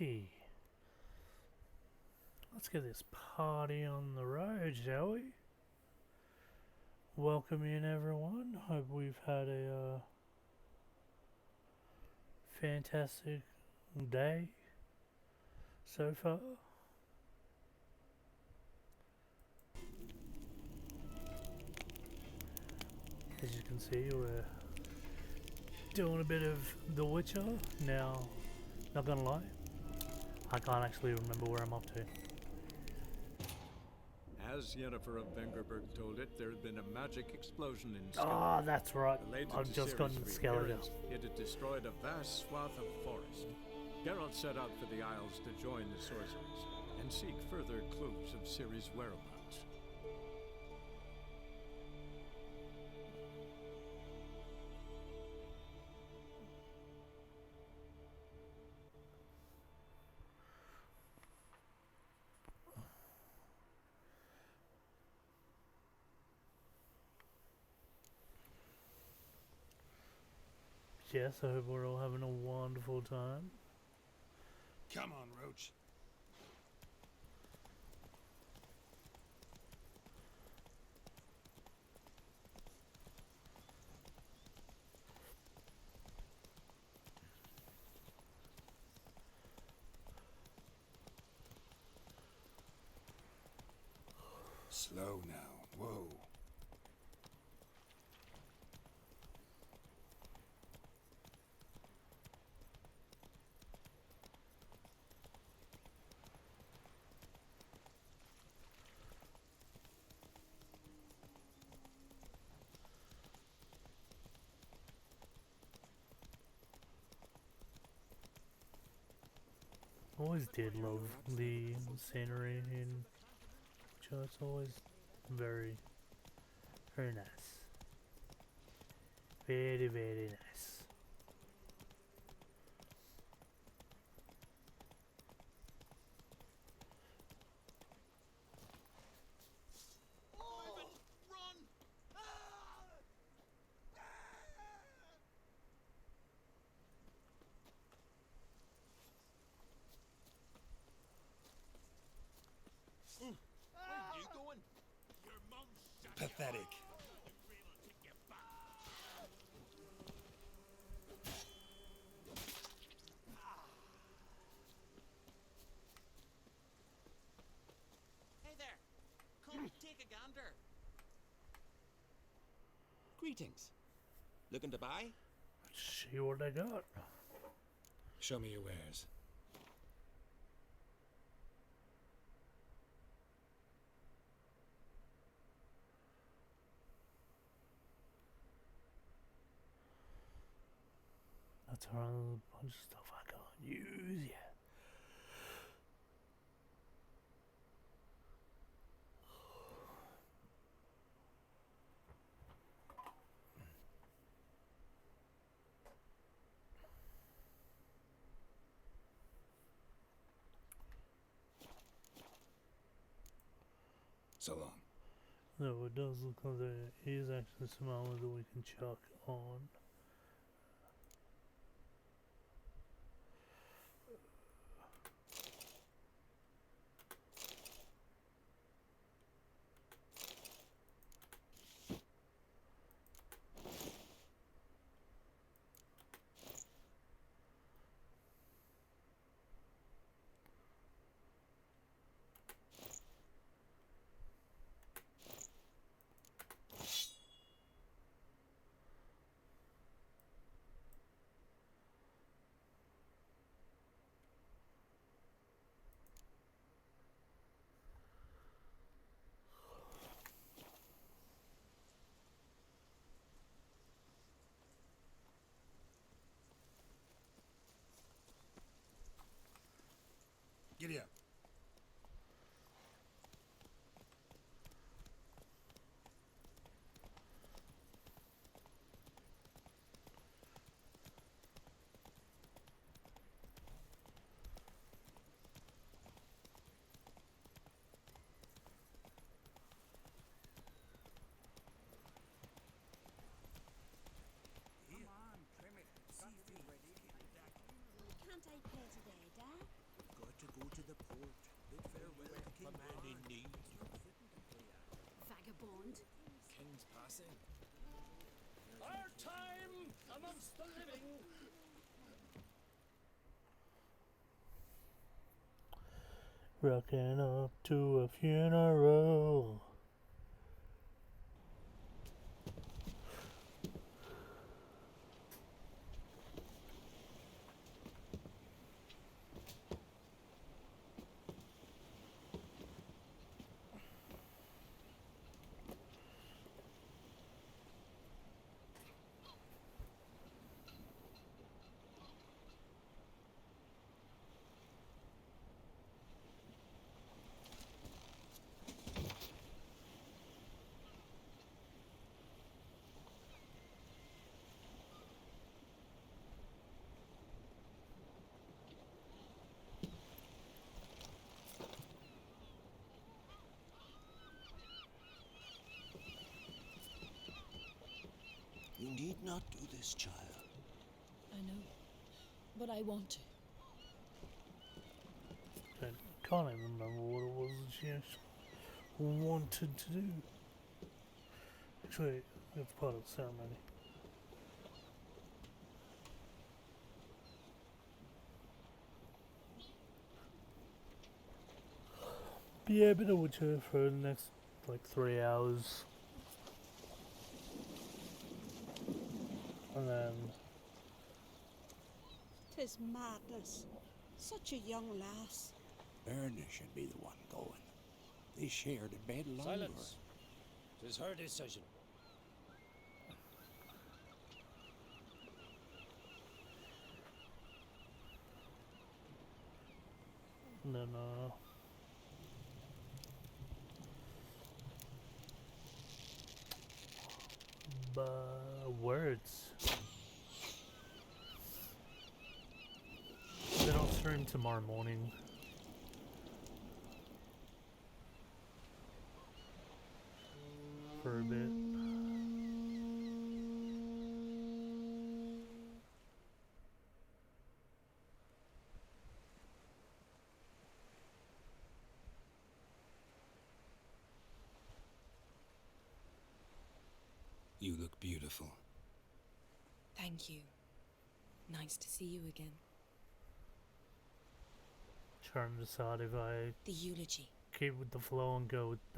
Alrighty. Let's get this party on the road, shall we? Welcome in, everyone. Hope we've had a fantastic day so far. As you can see, we're doing a bit of The Witcher. Now, not gonna lie, I can't actually remember where I'm up to. As Yennefer of Vengerberg told it, there had been a magic explosion in Ah, Skellige. that's right. Related I've to just Ciri's gotten Skellige. reappearance, it had destroyed a vast swath of forest. Geralt set out for the Isles to join the sorcerers and seek further clues of Ciri's whereabouts. Yes, I hope we're all having a wonderful time. Come on, Roach. Slow now. Whoa. Always did love the scenery in Witcher. It's always very, very nice. Very, very nice. Where you going? Your mom's shot. Pathetic. Hey there. Come take a gander. Greetings. Looking to buy? Let's see what I got. Show me your wares. That's a bunch of stuff I can't use yet. So long. No, it does look like there is actually some armor that we can chuck on. want? King's passing. Our time amongst the living. Rocking up to a funeral. You need not do this, child. I know, but I want to. I can't even remember what it was that she actually wanted to do. Actually, it's part of the ceremony. But yeah, been a Witcher for the next like 3 hours. And then 'Tis madness. Such a young lass. Erna should be the one going. They shared a bed longer. Silence. 'Tis her decision. and then words. Then I'll stream tomorrow morning. For a bit. You look beautiful. Thank you. Nice to see you again. Trying to decide if I The eulogy. keep with the flow and go with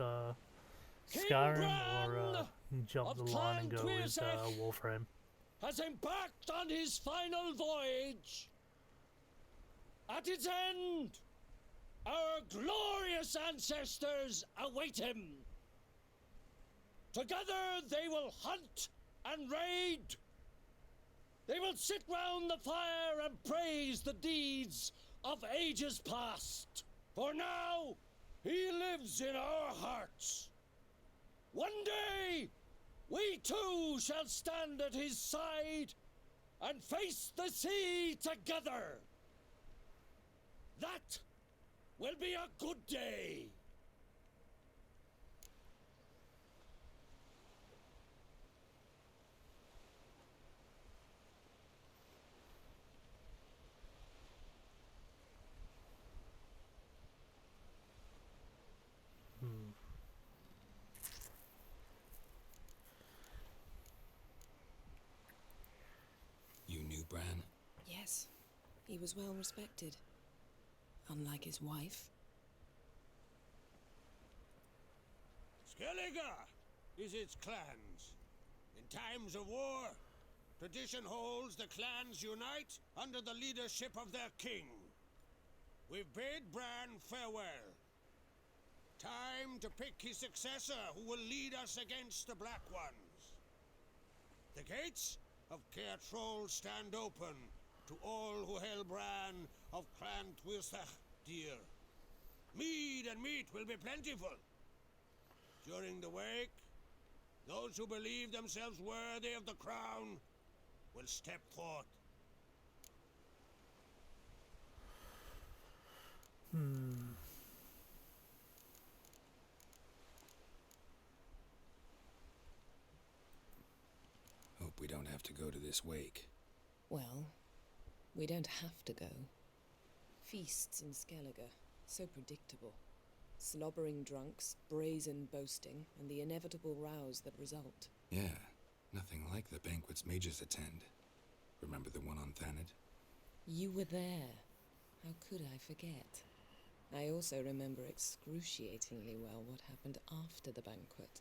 King Skyrim Bran or jump of the line and Clan go with Tuirsech Warframe. has embarked on his final voyage. At its end, our glorious ancestors await him. Together they will hunt and raid. They will sit round the fire and praise the deeds of ages past. For now, he lives in our hearts. One day, we too shall stand at his side and face the sea together. That will be a good day. You knew Bran? Yes, he was well respected. Unlike his wife. Skellige is its clans. In times of war, tradition holds the clans unite under the leadership of their king. We've bid Bran farewell. Time to pick his successor who will lead us against the Black Ones. The gates of Caer Troll stand open to all who held Bran of Clan Tuirsech dear. Mead and meat will be plentiful. During the wake, those who believe themselves worthy of the crown will step forth. Hope we don't have to go to this wake. Well, we don't have to go. Feasts in Skellige, so predictable. Slobbering drunks, brazen boasting, and the inevitable rows that result. Yeah, nothing like the banquets mages attend. Remember the one on Thanid? You were there. How could I forget? I also remember excruciatingly well what happened after the banquet.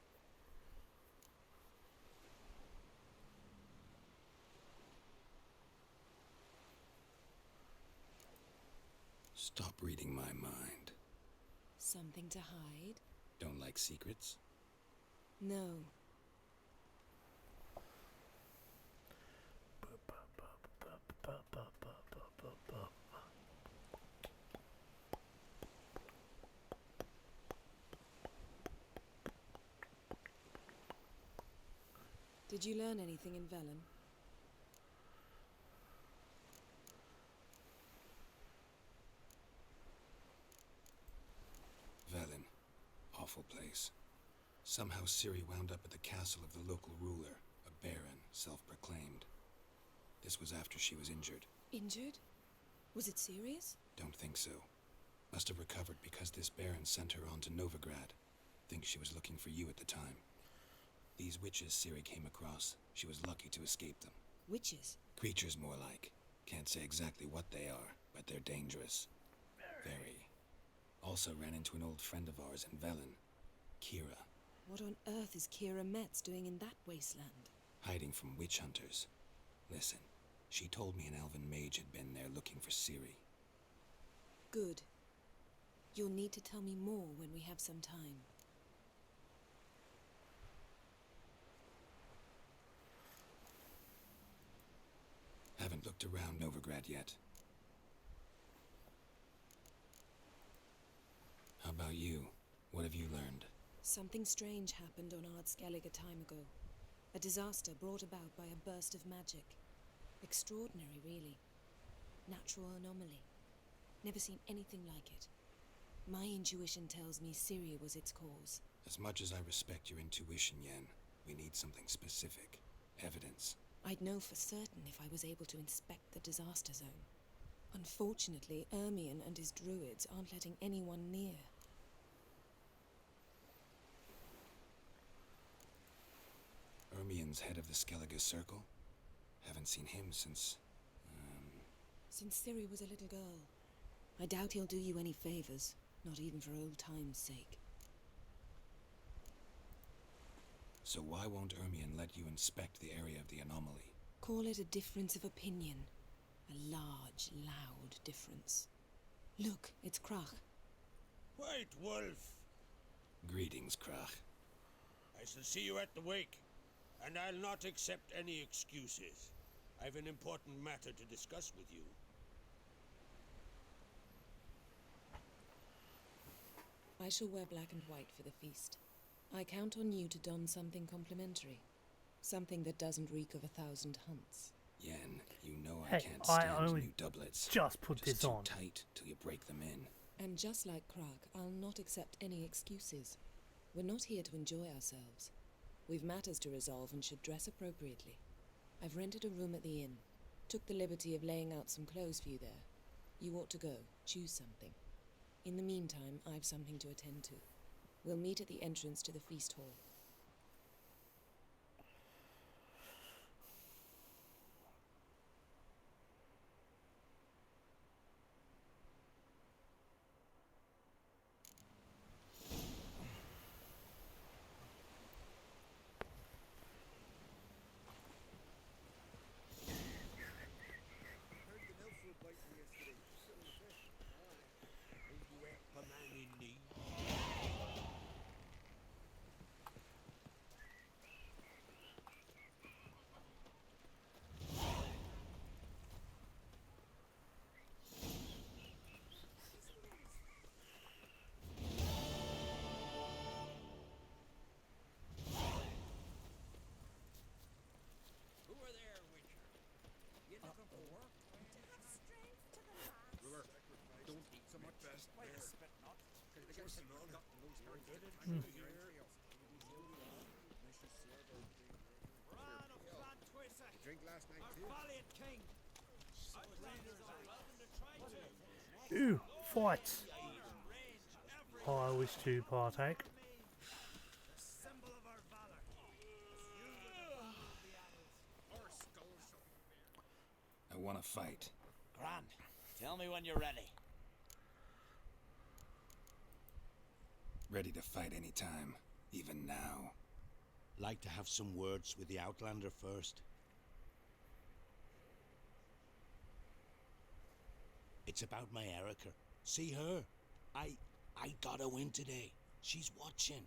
Stop reading my mind. Something to hide? Don't like secrets? No. Did you learn anything in Velen? Velen. Awful place. Somehow Ciri wound up at the castle of the local ruler, a baron, self-proclaimed. This was after she was injured. Injured? Was it serious? Don't think so. Must have recovered because this baron sent her on to Novigrad. Think she was looking for you at the time. These witches Ciri came across, she was lucky to escape them. Witches? Creatures more like. Can't say exactly what they are, but they're dangerous. Very. Also ran into an old friend of ours in Velen, Kira. What on earth is Kira Metz doing in that wasteland? Hiding from witch hunters. Listen, she told me an elven mage had been there looking for Ciri. Good. You'll need to tell me more when we have some time. Haven't looked around Novigrad yet. How about you? What have you learned? Something strange happened on Ardskellig a time ago. A disaster brought about by a burst of magic. Extraordinary, really. Natural anomaly. Never seen anything like it. My intuition tells me Ciri was its cause. As much as I respect your intuition, Yen, we need something specific. Evidence. I'd know for certain if I was able to inspect the disaster zone. Unfortunately, Ermion and his druids aren't letting anyone near. Ermion's head of the Skellige Circle? Haven't seen him since... Since Ciri was a little girl. I doubt he'll do you any favors, not even for old time's sake. So why won't Ermion let you inspect the area of the anomaly? Call it a difference of opinion. A large, loud difference. Look, it's Krach. White Wolf! Greetings, Krach. I shall see you at the wake, and I'll not accept any excuses. I've an important matter to discuss with you. I shall wear black and white for the feast. I count on you to don something complimentary. Something that doesn't reek of 1,000 hunts. Yen, you know I Hey, can't I stand only new doublets. just put Just this too on. tight till you break them in. And just like Krach, I'll not accept any excuses. We're not here to enjoy ourselves. We've matters to resolve and should dress appropriately. I've rented a room at the inn. Took the liberty of laying out some clothes for you there. You ought to go. Choose something. In the meantime, I've something to attend to. We'll meet at the entrance to the feast hall. Ooh, fights. I wish to partake. I want to fight. Grand. Tell me when you're ready. Ready to fight any time, even now. Like to have some words with the Outlander first. It's about my Erica. See her? I gotta win today. She's watching.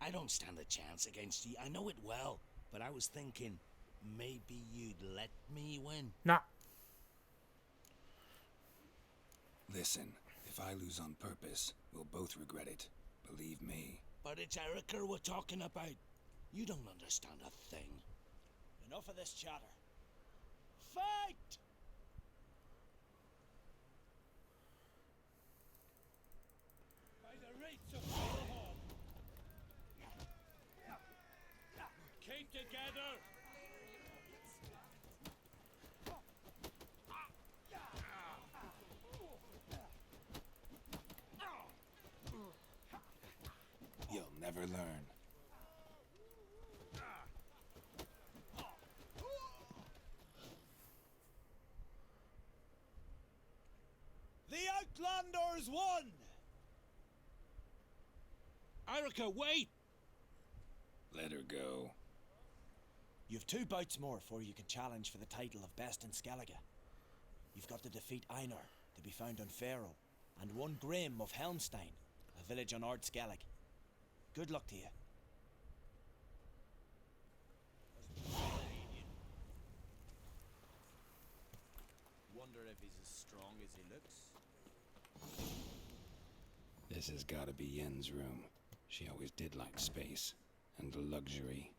I don't stand a chance against you. I know it well. But I was thinking, maybe you'd let me win. Nah. Listen, if I lose on purpose, we'll both regret it. Believe me. But it's Erica we're talking about. You don't understand a thing. Enough of this chatter. Fight! By the rates of Balrog. Keep together. You'll never learn. The Outlanders won! Erica, wait! Let her go. You've 2 bouts more before you can challenge for the title of Best in Skellige. You've got to defeat Einar, to be found on Faroe, and 1 Grim of Helmstein, a village on Ard Skellig. Good luck to you. Wonder if he's as strong as he looks. This has gotta be Yen's room. She always did like space and luxury.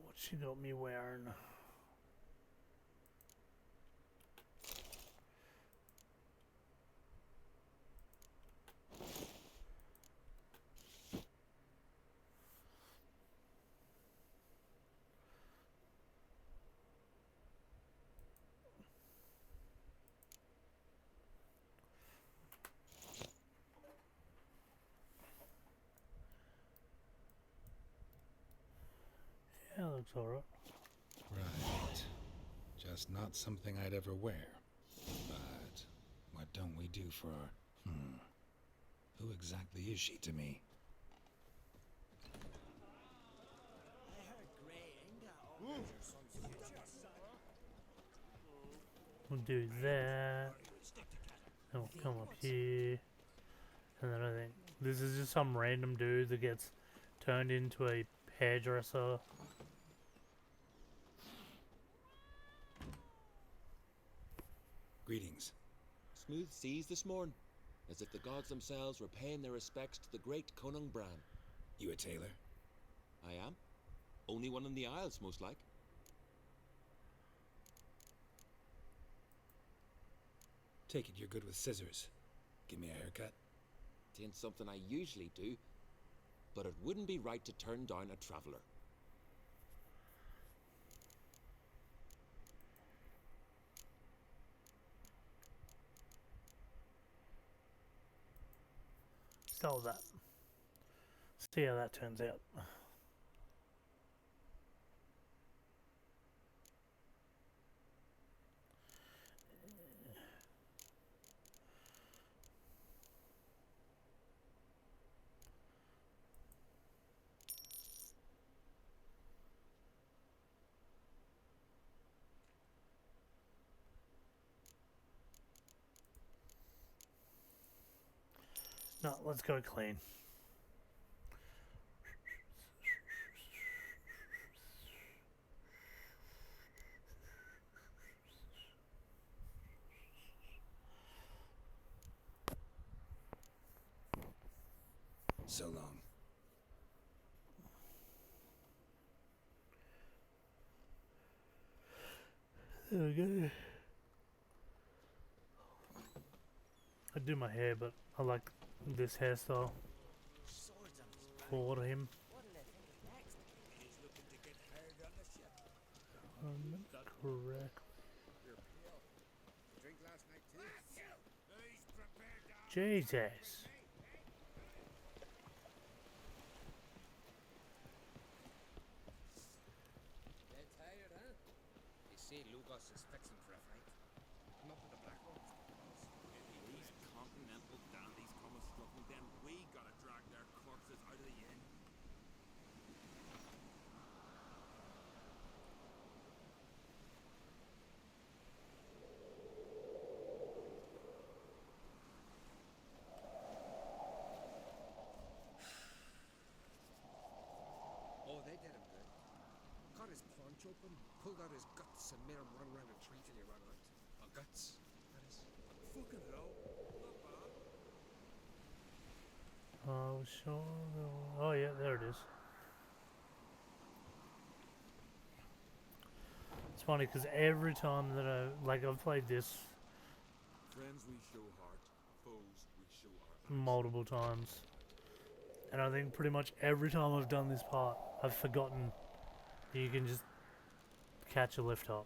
What she got me wearing? Yeah, looks alright. Right. Just not something I'd ever wear. But what don't we do for our... Who exactly is she to me? We'll do that. And we'll come up here. And then I think this is just some random dude that gets turned into a hairdresser. Greetings. Smooth seas this morn, as if the gods themselves were paying their respects to the great Conung Bran. You a tailor? I am. Only one in the Isles, most like. Take it you're good with scissors. Give me a haircut. Tain't something I usually do, but it wouldn't be right to turn down a traveller. Start with that. See how that turns out. No, let's go clean. So long. There we go. I do my hair, but I like this hairstyle for him. Correct. Jesus. Dead tired, huh? They say Lugos is fixing for a fight. Not with the Black Ones. If these continental dandies come a struggling, then we gotta drag their corpses out of the inn. Oh, they did him good. Cut his paunch open, pulled out his guts, and made him run around a tree till he ran out. Oh, guts, that is. Fucking hell. Not bad. Oh, sure. Oh, yeah, there it is. It's funny because every time that I've played this Friends we show heart, foes we show our multiple times, and I think pretty much every time I've done this part, I've forgotten that you can just catch a lift up.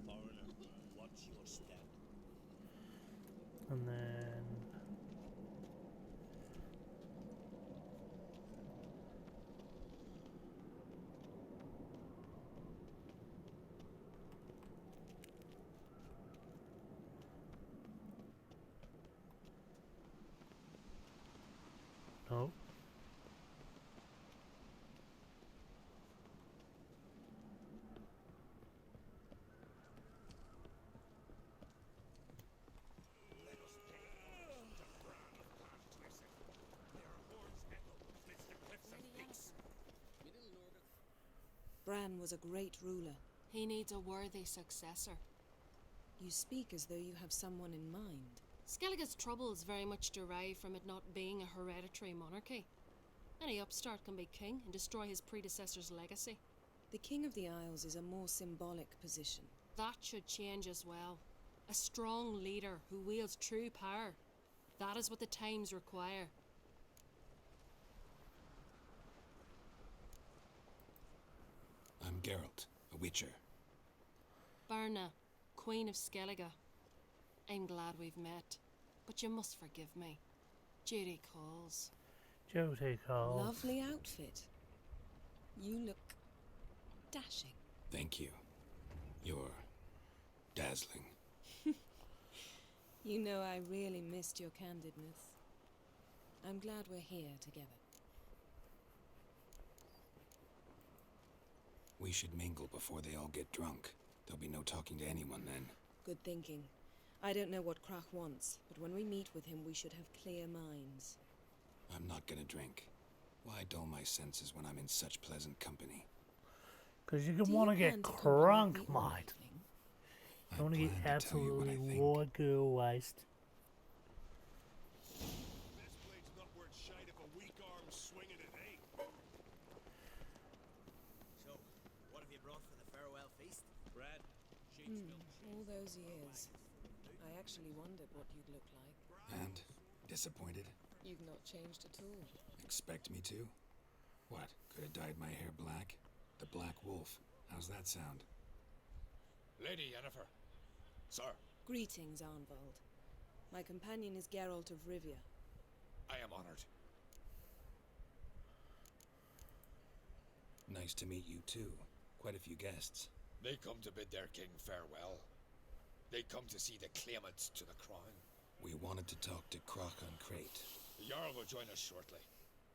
Foreigner, watch your step. And then no. Bran was a great ruler. He needs a worthy successor. You speak as though you have someone in mind. Skellige's troubles very much derive from it not being a hereditary monarchy. Any upstart can be king and destroy his predecessor's legacy. The King of the Isles is a more symbolic position. That should change as well. A strong leader who wields true power. That is what the times require. I'm Geralt, a witcher. Berna, Queen of Skellige. I'm glad we've met, but you must forgive me. Duty calls. Duty calls. Lovely outfit. You look dashing. Thank you. You're dazzling. You know, I really missed your candidness. I'm glad we're here together. We should mingle before they all get drunk. There'll be no talking to anyone then. Good thinking. I don't know what Krach wants, but when we meet with him, we should have clear minds. I'm not gonna drink. Why dull my senses when I'm in such pleasant company? Because you can want to get crunk, mate. You want to get absolutely water waste. This blade's not worth shite if a weak arm's swinging it, eh? So, what have you brought for the farewell feast? Brad, All those years. I actually wondered what you'd look like. And disappointed? You've not changed at all. Expect me to? What, could have dyed my hair black? The Black Wolf. How's that sound? Lady Yennefer. Sir, Greetings, Arnvald. My companion is Geralt of Rivia. I am honored. Nice Nice to meet you too. Quite a few guests. They come to bid their king farewell. They come to see the claimants to the crown. We wanted to talk to Croc on Crate. The Jarl will join us shortly.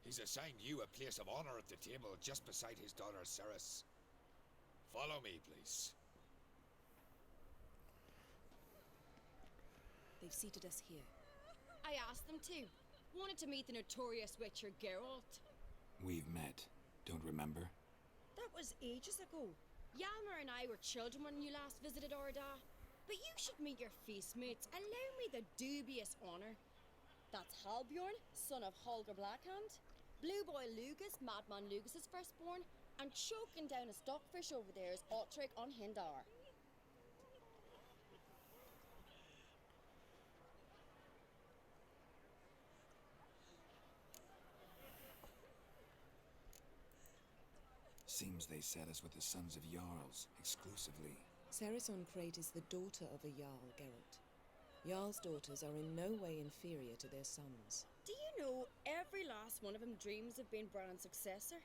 He's assigned you a place of honor at the table just beside his daughter Ceres. Follow me, please. They've seated us here. I asked them to. Wanted to meet the notorious witcher Geralt. We've met. Don't remember? That was ages ago. Yalmer and I were children when you last visited Orda. But you should meet your feast mates. Allow me the dubious honor. That's Halbjorn, son of Holger Blackhand. Blue Boy Lugas, Madman Lugas' firstborn. And choking down a stockfish over there is Otric on Hindar. Seems they set us with the sons of Jarls, exclusively. Ceres on Crate is the daughter of a Jarl, Geralt. Jarl's daughters are in no way inferior to their sons. Do you know every last one of them dreams of being Bran's successor?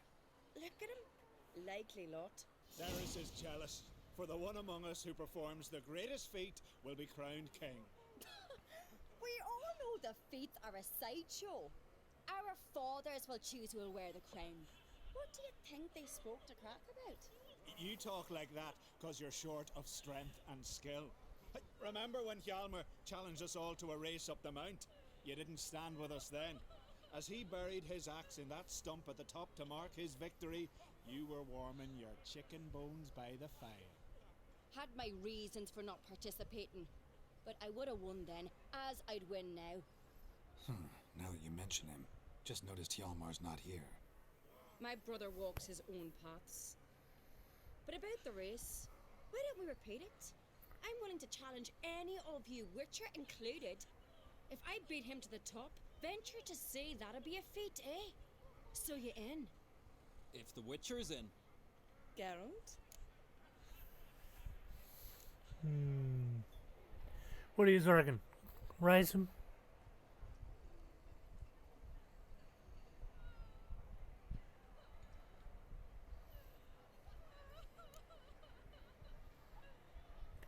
Look at him. Likely lot. Ceres is jealous, for the one among us who performs the greatest feat will be crowned king. We all know the feats are a sideshow. Our fathers will choose who will wear the crown. What do you think they spoke to Crack about? You talk like that because you're short of strength and skill. Remember when Hjalmar challenged us all to a race up the mount? You didn't stand with us then. As he buried his axe in that stump at the top to mark his victory, you were warming your chicken bones by the fire. Had my reasons for not participating, but I would have won then, as I'd win now. Now that you mention him, just noticed Hjalmar's not here. My brother walks his own paths. But about the race, why don't we repeat it? I'm willing to challenge any of you, Witcher included. If I beat him to the top, venture to say that'd be a feat, eh? So you in? If the Witcher's in. Geralt? What do you reckon? Raise him?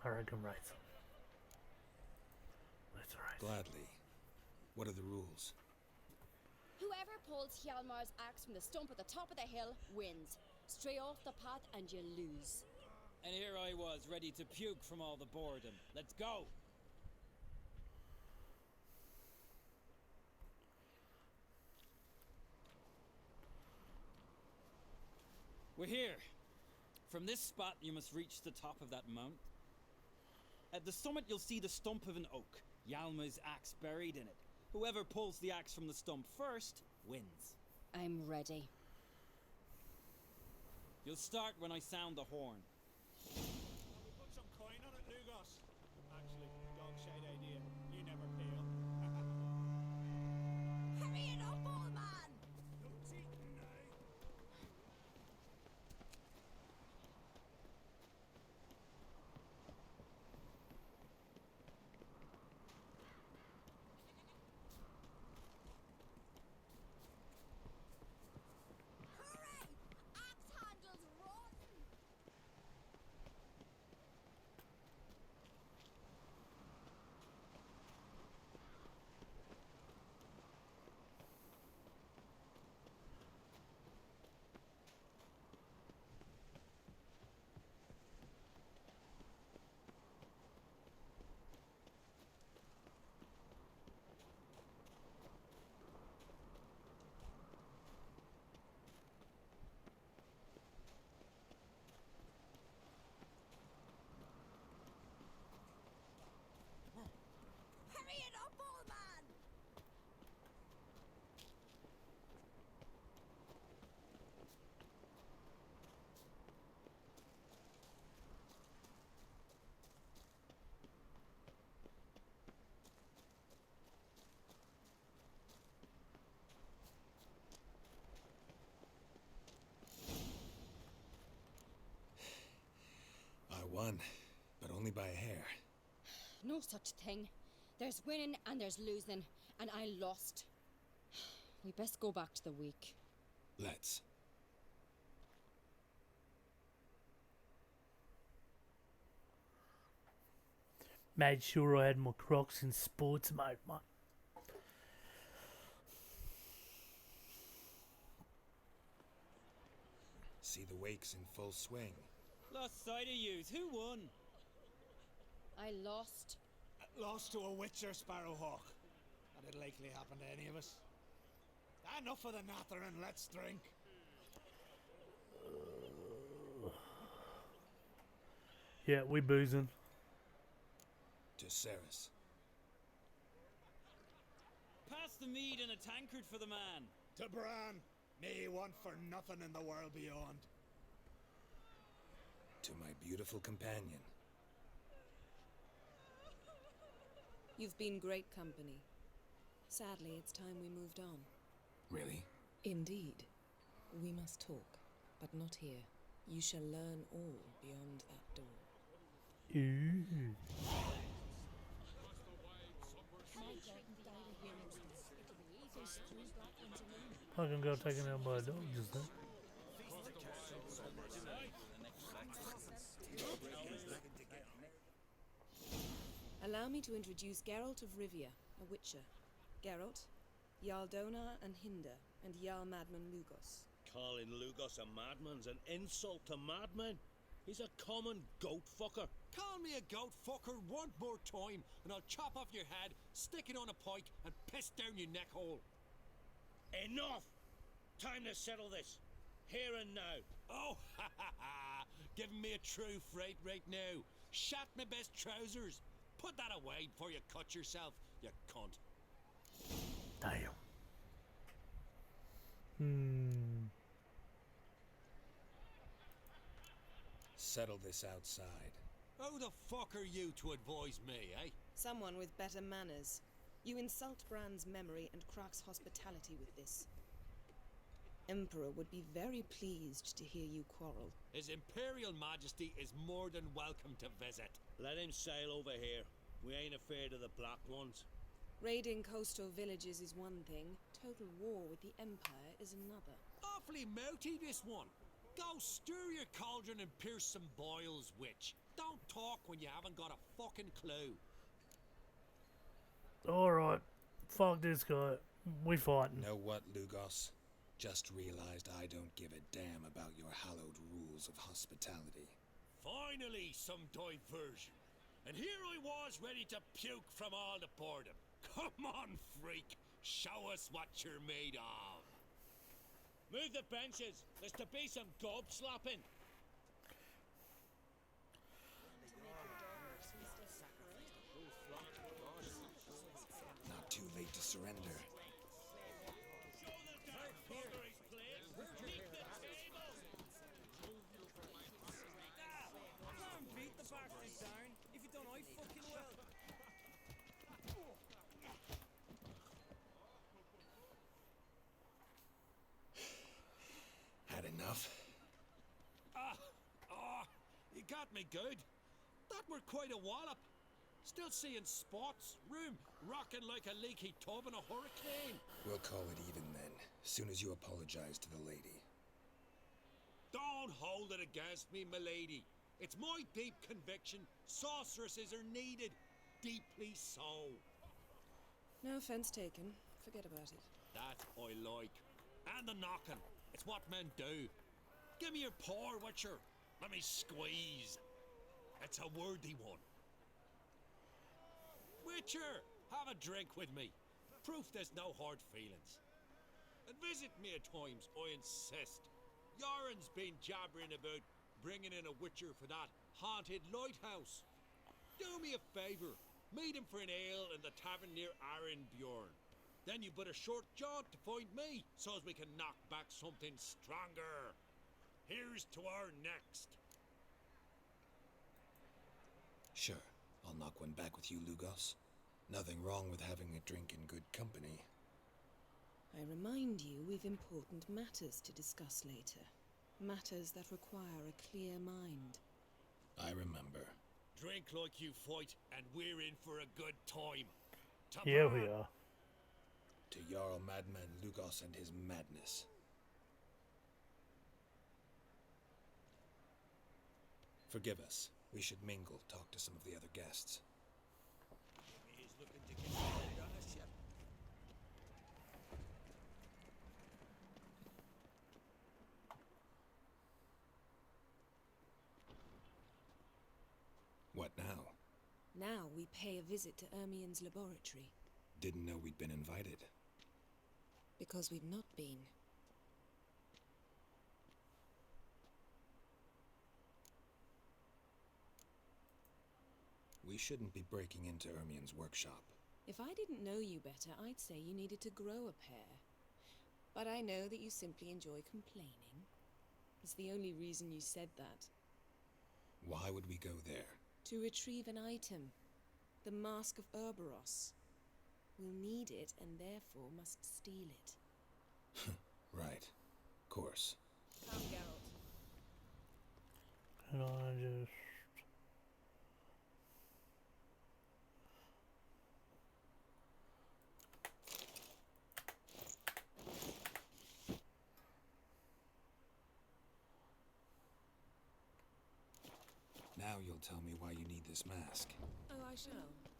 I reckon raise him. Let's raise him. Gladly. What are the rules? Whoever pulls Hjalmar's axe from the stump at the top of the hill wins. Stray off the path and you lose. And here I was, ready to puke from all the boredom. Let's go! We're here. From this spot, you must reach the top of that mount. At the summit, you'll see the stump of an oak. Hjalmar's axe buried in it. Whoever pulls the axe from the stump first, wins. I'm ready. You'll start when I sound the horn. Can we put some coin on it, Lugos? Actually, dog shite idea. You never pay up. Hurry it up, old man! No cheating now. Hurry! Axe handles rotten! Hurry it up, old man! I won, but only by a hair. No such thing. There's winning and there's losing, and I lost. We best go back to the week. Let's. Made sure I had my Crocs in sports mode, mate. See the wakes in full swing. Lost sight of yous. Who won? I lost. Lost to a Witcher Sparrowhawk. That'd likely happen to any of us. Enough of the natter and let's drink. Yeah, we boozing. To Ceres. Pass the mead in a tankard for the man. To Bran. Me want for nothing in the world beyond. To my beautiful companion. You've been great company. Sadly, it's time we moved on. Really? Indeed. We must talk, but not here. You shall learn all beyond that door. Ooh. Fucking got taken out by a dog just then. Allow me to introduce Geralt of Rivia, a Witcher. Geralt, Jarl Dona and Hinder, and Jarl Madman Lugos. Calling Lugos a madman's an insult to madmen. He's a common goat fucker. Call me a goat fucker one more time, and I'll chop off your head, stick it on a pike, and piss down your neck hole. Enough! Time to settle this. Here and now. Oh, ha ha ha! Giving me a true fright right now. Shat my best trousers. Put that away before you cut yourself, you cunt. Damn. Settle this outside. Who the fuck are you to advise me, eh? Someone with better manners. You insult Bran's memory and Krak's hospitality with this. Emperor would be very pleased to hear you quarrel. His Imperial Majesty is more than welcome to visit. Let him sail over here. We ain't afraid of the Black Ones. Raiding coastal villages is one thing. Total war with the Empire is another. Awfully mouty, this one. Go stir your cauldron and pierce some boils, witch. Don't talk when you haven't got a fucking clue. Alright. Fuck this guy. We fighting. Know what, Lugos? Just realized I don't give a damn about your hallowed rules of hospitality. Finally, some diversion. And here I was ready to puke from all the boredom. Come on, freak. Show us what you're made of. Move the benches. There's to be some gob slapping. Not too late to surrender. Beat the bastard down. If you don't, I fucking will. Had enough? You got me good. That were quite a wallop. Still seeing spots, room rocking like a leaky tub in a hurricane. We'll call it even then, soon as you apologize to the lady. Don't hold it against me, milady. It's my deep conviction sorceresses are needed. Deeply so. No offense taken. Forget about it. That I like. And the knocking. It's what men do. Give me your paw, Witcher. Let me squeeze. It's a worthy one. Witcher, have a drink with me. Proof there's no hard feelings. And visit me at times, I insist. Yoren's been jabbering about bringing in a Witcher for that haunted lighthouse. Do me a favour. Meet him for an ale in the tavern near Arenbjorn. Then you but a short jaunt to find me, so as we can knock back something stronger. Here's to our next. Sure, I'll knock one back with you, Lugos. Nothing wrong with having a drink in good company. I remind you we've important matters to discuss later. Matters that require a clear mind. I remember. Drink like you fight, and we're in for a good time. Yeah, we are. To Jarl Madman Lugos and his madness. Forgive us. We should mingle, talk to some of the other guests. Right on a ship. What now? Now we pay a visit to Ermien's laboratory. Didn't know we'd been invited. Because we've not been. We shouldn't be breaking into Ermien's workshop. If I didn't know you better, I'd say you needed to grow a pair. But I know that you simply enjoy complaining. It's the only reason you said that. Why would we go there? To retrieve an item. The Mask of Urboros. We'll need it and therefore must steal it. Right. Course. Come, Geralt. Can I just... Now you'll tell me why you need this mask. Oh, I shall.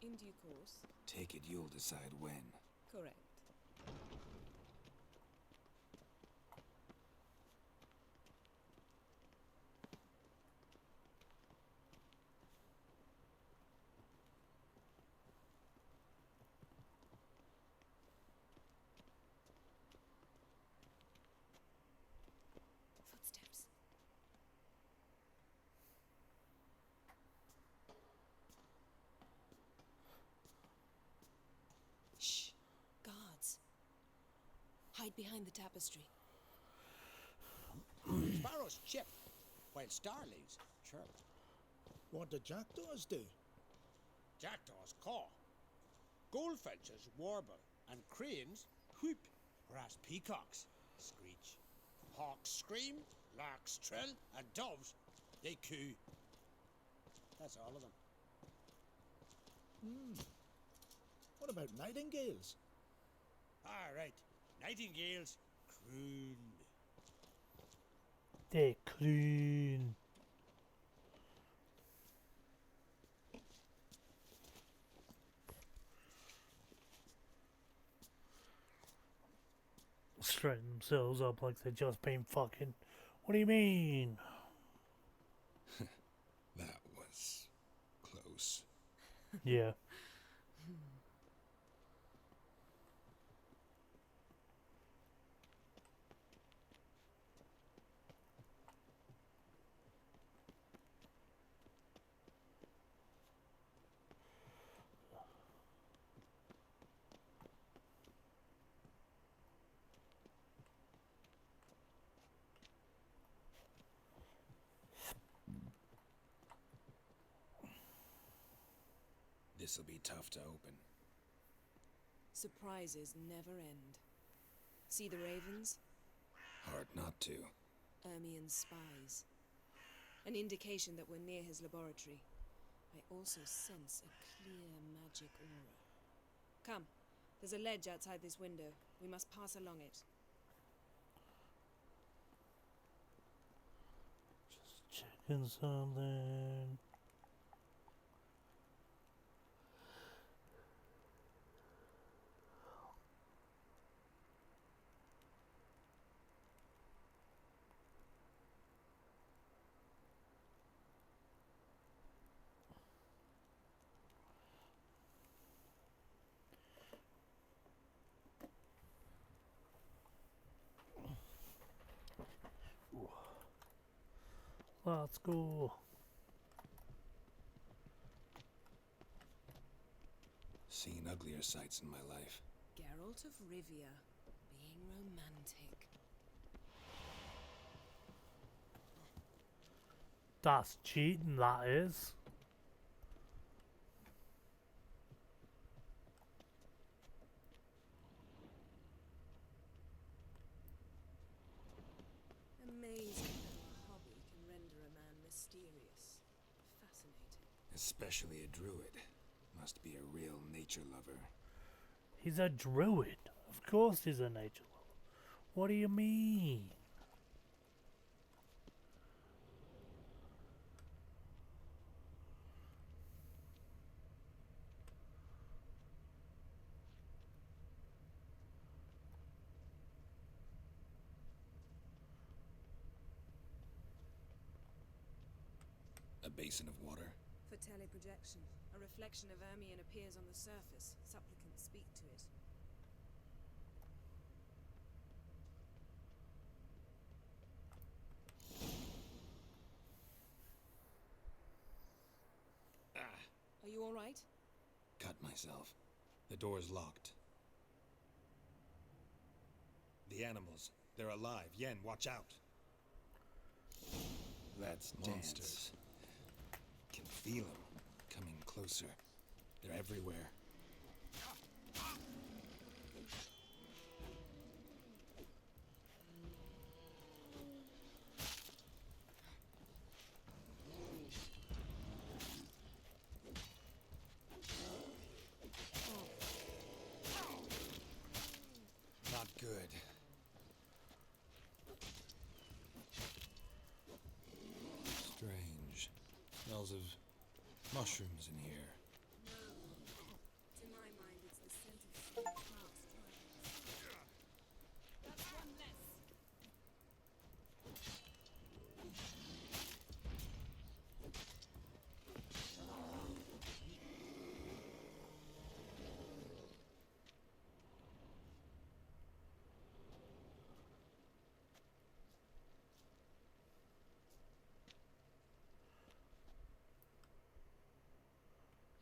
In due course. Take it you'll decide when. Correct. Footsteps. Shh. Guards. Hide behind the tapestry. Sparrows chip, while starlings chirp. What do jackdaws do? Jackdaws caw. Goldfinches warble, and cranes whoop, whereas peacocks screech. Hawks scream, larks trill, and doves, they coo. That's all of them. What about nightingales? Ah, right. Nightingales croon. They're clean. Straighten themselves up like they just been fucking. What do you mean? That was close. Yeah. This'll be tough to open. Surprises never end. See the ravens? Hard not to. Ermien's spies. An indication that we're near his laboratory. I also sense a clear magic aura. Come, there's a ledge outside this window. We must pass along it. Just checking something. Let's go. Seen uglier sights in my life. Geralt of Rivia, being romantic. That's cheating, that is. Amazing how a hobby can render a man mysterious. Fascinating. Especially a druid. Must be a real nature lover. He's a druid. Of course he's a nature lover. What do you mean? basin of water? For teleprojection. A reflection of Ermion appears on the surface. Supplicants speak to it. Are you all right? Cut myself. The door's locked. The animals. They're alive. Yen, watch out. That's monsters. Can feel them coming closer. They're everywhere. Not good. Strange. Smells of mushrooms in here. To my mind, it's the scent of sweet plants driving us. That's one less.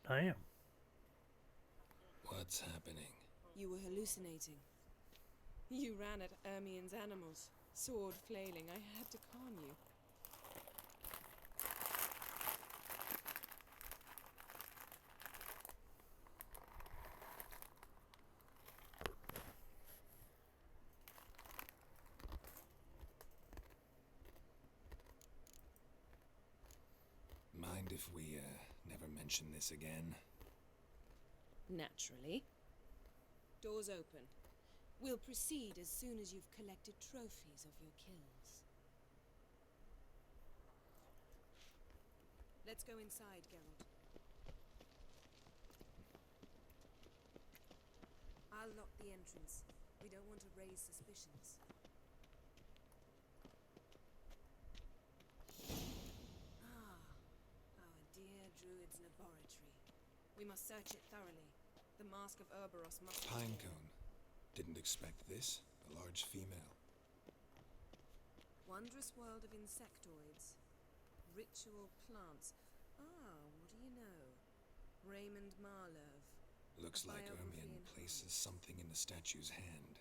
Damn. What's happening? You were hallucinating. You ran at Ermion's animals, sword flailing. I had to calm you. Mind if we, never mention this again? Naturally. Doors open. We'll proceed as soon as you've collected trophies of your kills. Let's go inside, Geralt. I'll lock the entrance. We don't want to raise suspicions. Our dear druid's laboratory. We must search it thoroughly. The Mask of Ouroboros must be Pine here. cone. Didn't expect this. A large female. Wondrous world of insectoids. Ritual plants. What do you know? Raymond Marlev. Looks A like biography Ermion in places something in the statue's hand.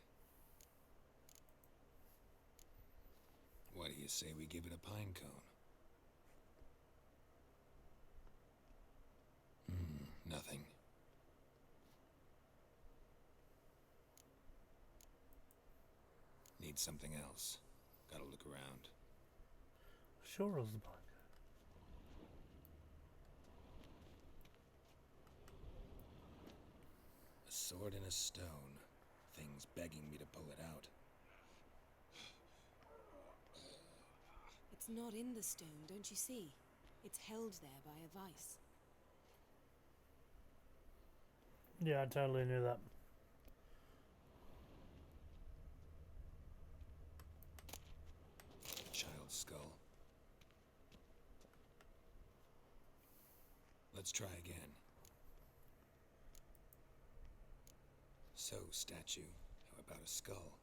What do you say we give it a pine cone? Nothing. Need something else. Gotta look around. Sure was the bug. A sword and a stone. Thing's begging me to pull it out. It's not in the stone, don't you see? It's held there by a vice. Yeah, I totally knew that. Child's skull. Let's try again. So, statue, how about a skull?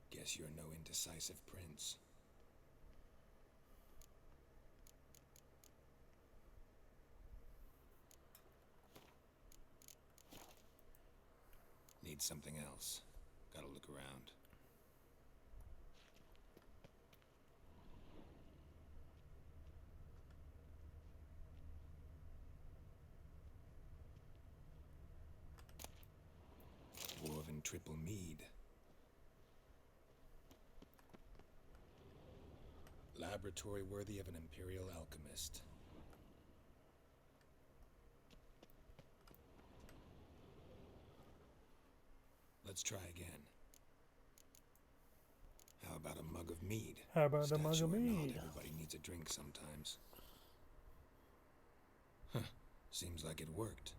Guess you're no indecisive prince. Need something else. Gotta look around. Dwarven triple mead. Laboratory worthy of an imperial alchemist. Let's try again. How about a mug of mead? How about a mug Statue of or not, mead? everybody needs a drink sometimes. Huh. Seems like it worked.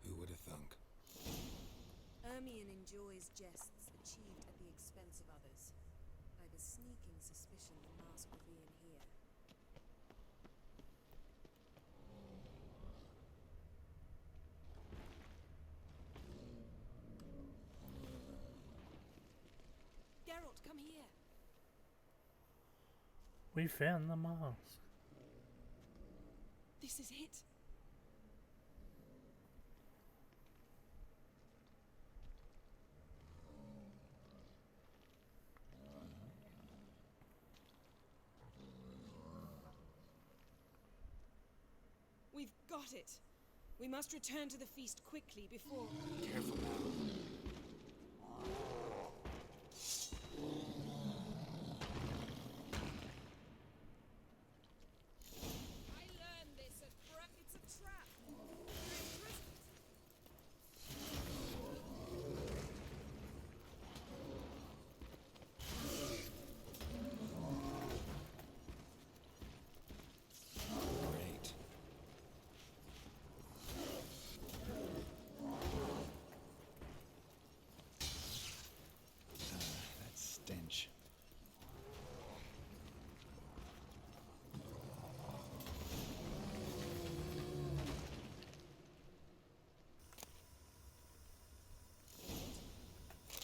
Who would have thunk? Ermion enjoys jests achieved at the expense of others. I a sneaking suspicion the mask will be in here. Geralt, come here. We found the mask. This is it. We've got it. We must return to the feast quickly before... Careful now. I learned this at It's a trap. We're imprisoned. Great. That stench.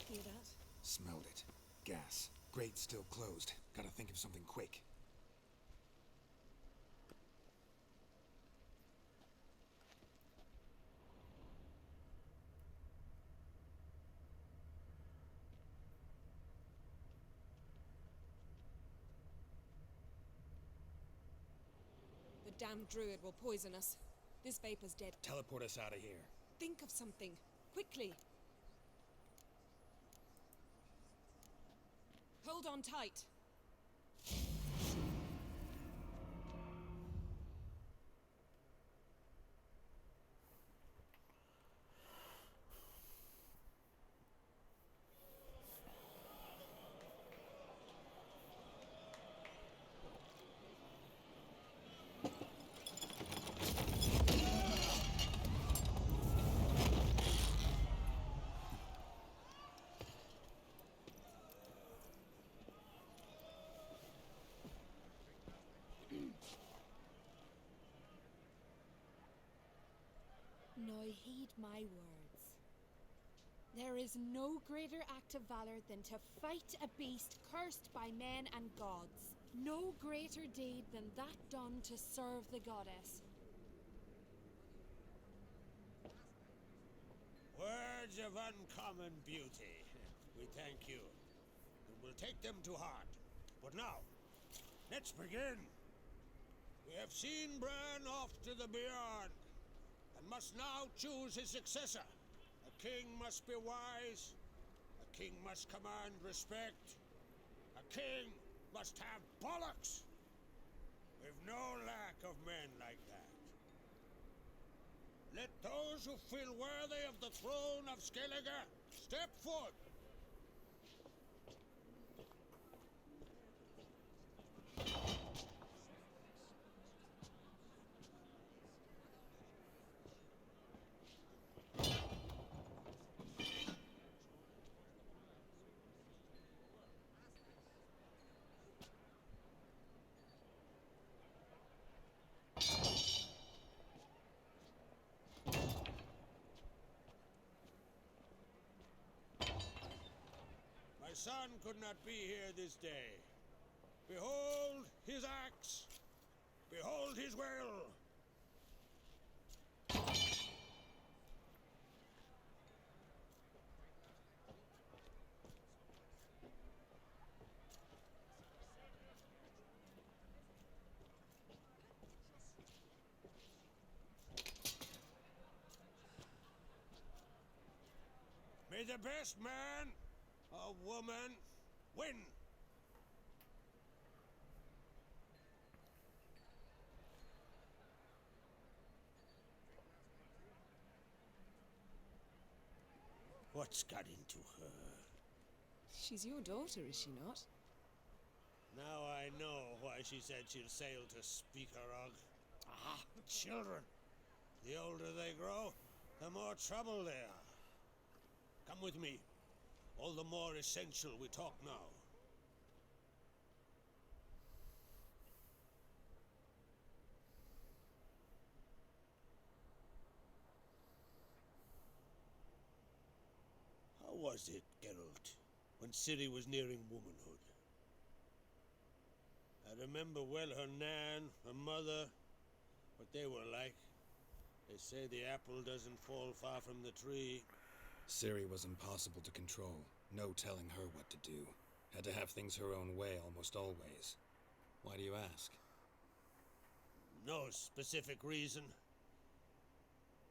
Hear that? Smelled it. Gas. Grate still closed. Gotta think of something quick. The damned druid will poison us. This vapor's dead. Teleport us out of here. Think of something. Quickly. Hold on tight. Now heed my words. There is no greater act of valor than to fight a beast cursed by men and gods. No greater deed than that done to serve the goddess. Words of uncommon beauty. We thank you. And we'll take them to heart. But now, let's begin. We have seen Bran off to the beyond, and must now choose his successor. A king must be wise. A king must command respect. A king must have bollocks. We've no lack of men like that. Let those who feel worthy of the throne of Skellige step forth. My son could not be here this day. Behold his axe. Behold his will. May the best man or woman win. What's got into her? She's your daughter, is she not? Now I know why she said she'll sail to Speakerog. Ah, children. The older they grow, the more trouble they are. Come with me. All the more essential we talk now. was it, Geralt, when Ciri was nearing womanhood? I remember well her nan, her mother, what they were like. They say the apple doesn't fall far from the tree. Ciri was impossible to control. No telling her what to do. Had to have things her own way almost always. Why do you ask? No specific reason.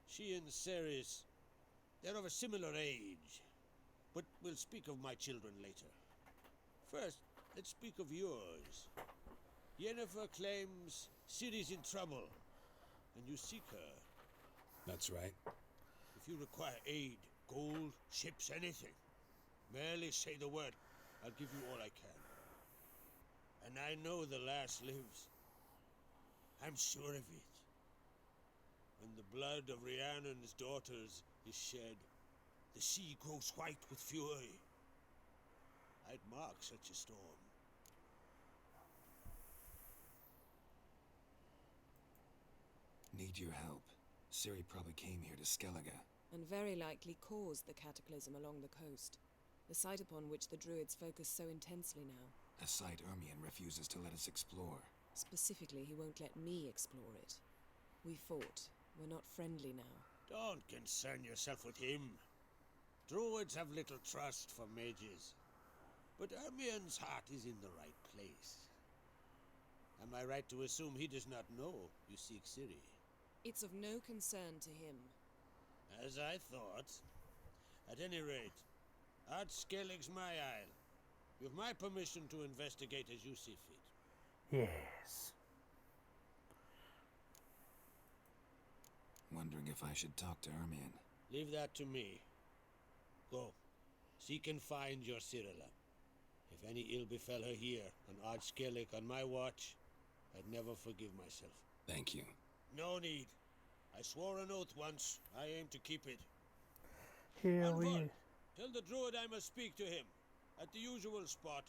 She and Ceres, they're of a similar age. But we'll speak of my children later. First, let's speak of yours. Yennefer claims Ciri's in trouble, and you seek her. That's right. If you require aid, gold, ships, anything, merely say the word. I'll give you all I can. And I know the lass lives. I'm sure of it. When the blood of Rhiannon's daughters is shed, the sea grows white with fury. I'd mark such a storm. Need your help. Ciri probably came here to Skellige. And very likely caused the cataclysm along the coast. The site upon which the druids focus so intensely now. A site Ermion refuses to let us explore. Specifically, he won't let me explore it. We fought. We're not friendly now. Don't concern yourself with him. Druids have little trust for mages. But Ermion's heart is in the right place. Am I right to assume he does not know you seek Ciri? It's of no concern to him. As I thought. At any rate, Ard Skellig's my isle. You've my permission to investigate as you see fit. Yes. Wondering if I should talk to Ermion. Leave that to me. Go. Seek and find your Cyrilla. If any ill befell her here, on Ard Skellig on my watch, I'd never forgive myself. Thank you. No need. I swore an oath once. I aim to keep it. Here we... Unvolt, tell the druid I must speak to him. At the usual spot.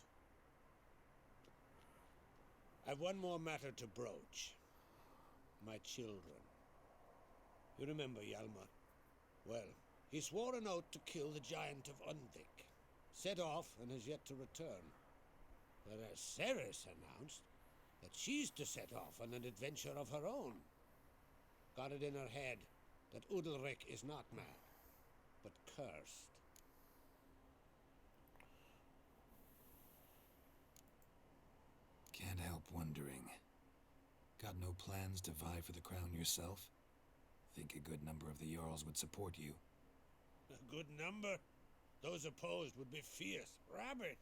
I've one more matter to broach. My children. You remember Hjalmar? Well, he swore an oath to kill the giant of Undvik. Set off and has yet to return. Whereas Ceres announced that she's to set off on an adventure of her own. Got it in her head that Udalric is not mad, but cursed. Can't help wondering. Got no plans to vie for the crown yourself? Think a good number of the Jarls would support you. A good number? Those opposed would be fierce, rabid.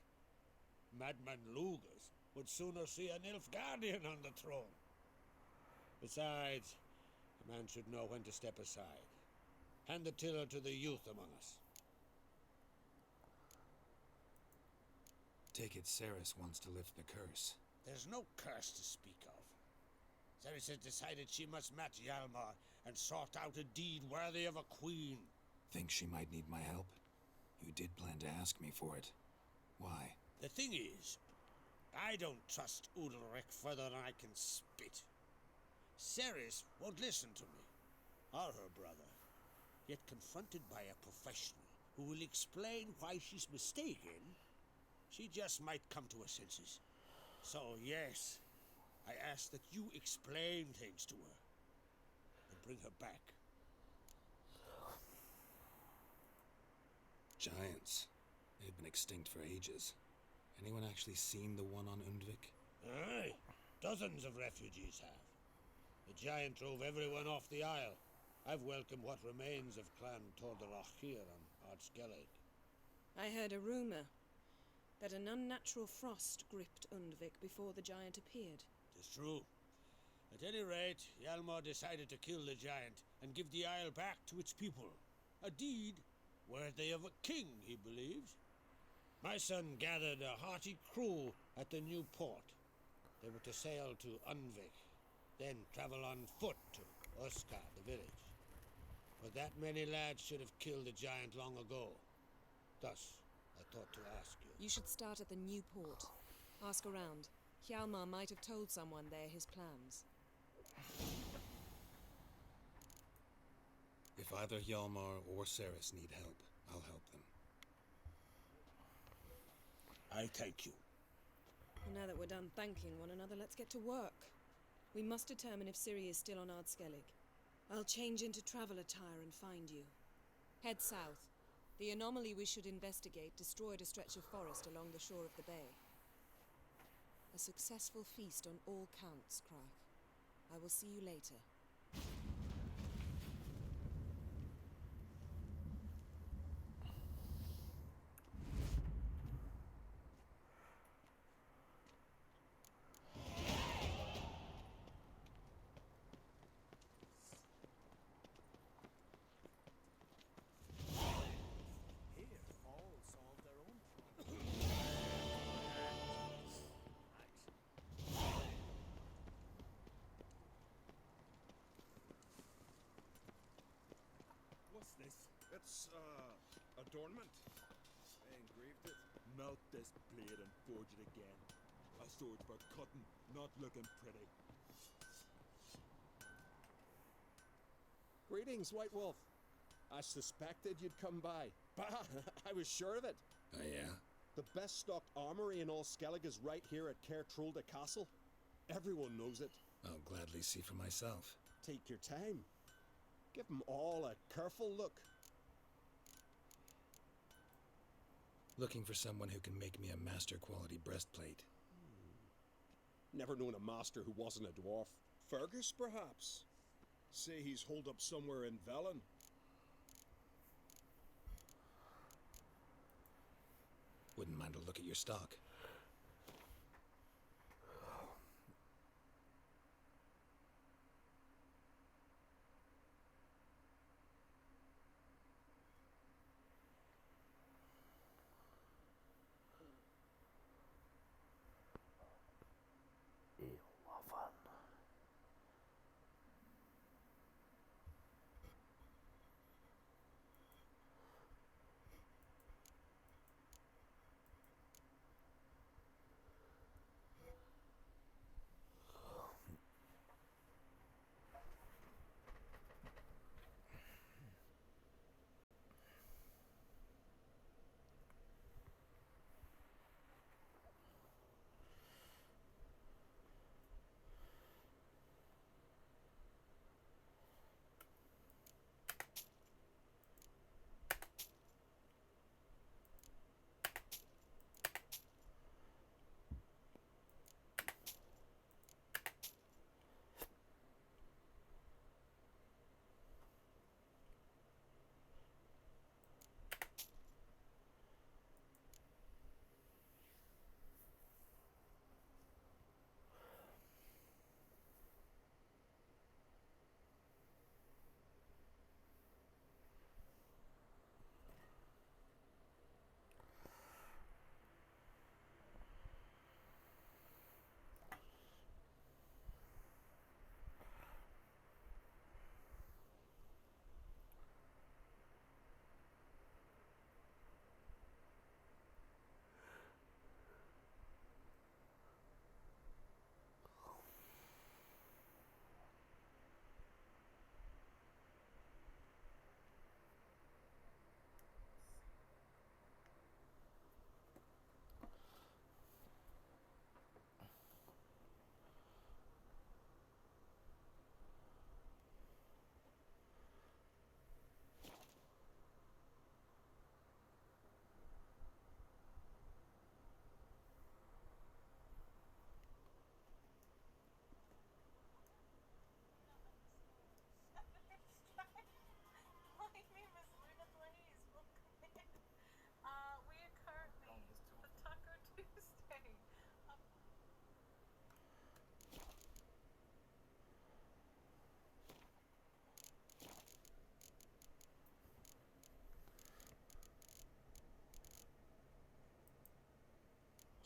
Madman Lugas would sooner see an Nilfgaardian on the throne. Besides, a man should know when to step aside. Hand the tiller to the youth among us. Take it Ceres wants to lift the curse. There's no curse to speak of. Ceres has decided she must match Hjalmar and sort out a deed worthy of a queen. Think she might need my help? You did plan to ask me for it. Why? The thing is, I don't trust Udalric further than I can spit. Ceres won't listen to me, or her brother. Yet confronted by a professional who will explain why she's mistaken, she just might come to her senses. So yes, I ask that you explain things to her and bring her back. Giants. They've been extinct for ages. Anyone actually seen the one on Undvik? Aye, dozens of refugees have. The giant drove everyone off the isle. I've welcomed what remains of Clan Tordarach here on Ard Skellig. I heard a rumor that an unnatural frost gripped Undvik before the giant appeared. It is true. At any rate, Hjalmar decided to kill the giant and give the isle back to its people. A deed worthy of a king, he believes. My son gathered a hearty crew at the new port. They were to sail to Undvik, then travel on foot to Uskar, the village. But that many lads should have killed the giant long ago. Thus, I thought to ask you. You should start at the new port. Ask around. Hjalmar might have told someone there his plans. If either Hjalmar or Ceres need help, I'll help them. I thank you. And now that we're done thanking one another, let's get to work. We must determine if Ciri is still on Ardskellig. I'll change into travel attire and find you. Head south. The anomaly we should investigate destroyed a stretch of forest along the shore of the bay. A successful feast on all counts, Crach. I will see you later. What's this? It's, adornment. I engraved it. Melt this blade and forge it again. A sword for cutting, not looking pretty. Greetings, White Wolf. I suspected you'd come by. Bah, I was sure of it. Oh, yeah? The best stocked armory in all Skellig is right here at Caer Trolde Castle. Everyone knows it. I'll gladly see for myself. Take your time. Give them all a careful look. Looking for someone who can make me a master-quality breastplate. Never known a master who wasn't a dwarf. Fergus, perhaps? Say he's holed up somewhere in Velen. Wouldn't mind a look at your stock.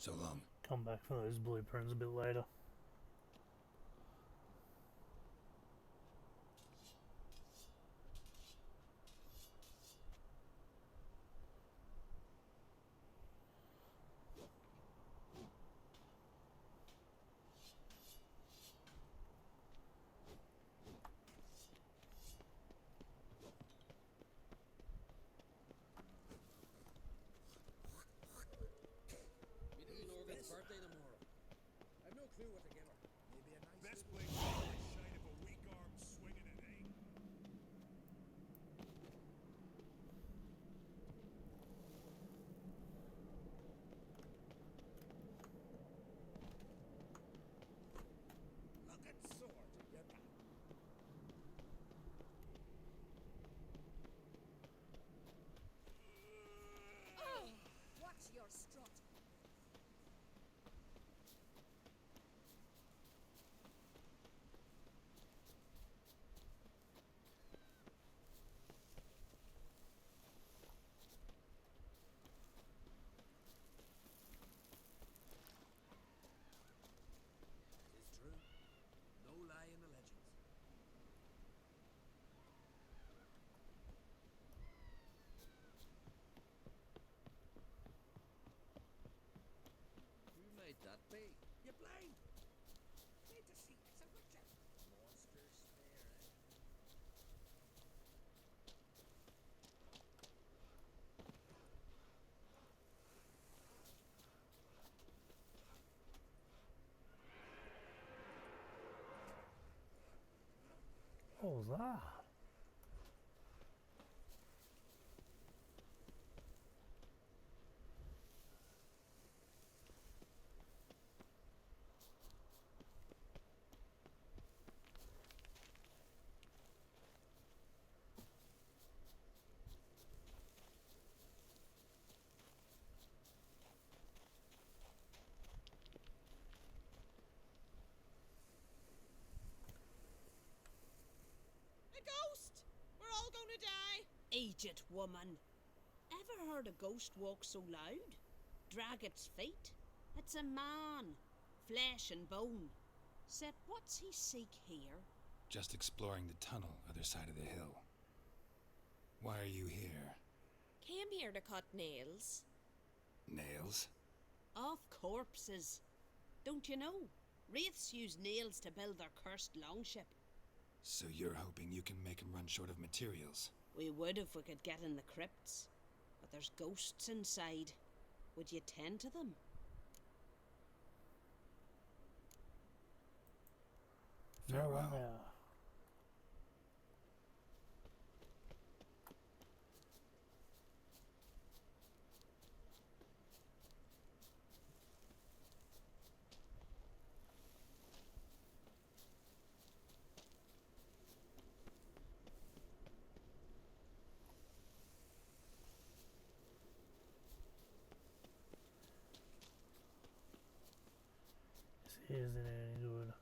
So long. Come back for those blueprints a bit later. clue what to give her. Maybe a nice Best little... place to get a shine of a weak arm swinging it, eh? Look at sword, you got. Oh! Watch your strut. Tis true. No lie in the legends. Who might that be? You blind! Need to see it's a witcher. Monster snare, eh? What was that? A ghost! We're all gonna die! Eat it, woman. Ever heard a ghost walk so loud? Drag its feet? It's a man. Flesh and bone. Said, what's he seek here? Just exploring the tunnel, other side of the hill. Why are you here? Came here to cut nails. Nails? Off corpses. Don't you know? Wraiths use nails to build their cursed longship. So you're hoping you can make 'em run short of materials? We would if we could get in the crypts. But there's ghosts inside. Would you tend to them? Farewell. Yeah. This isn't any good.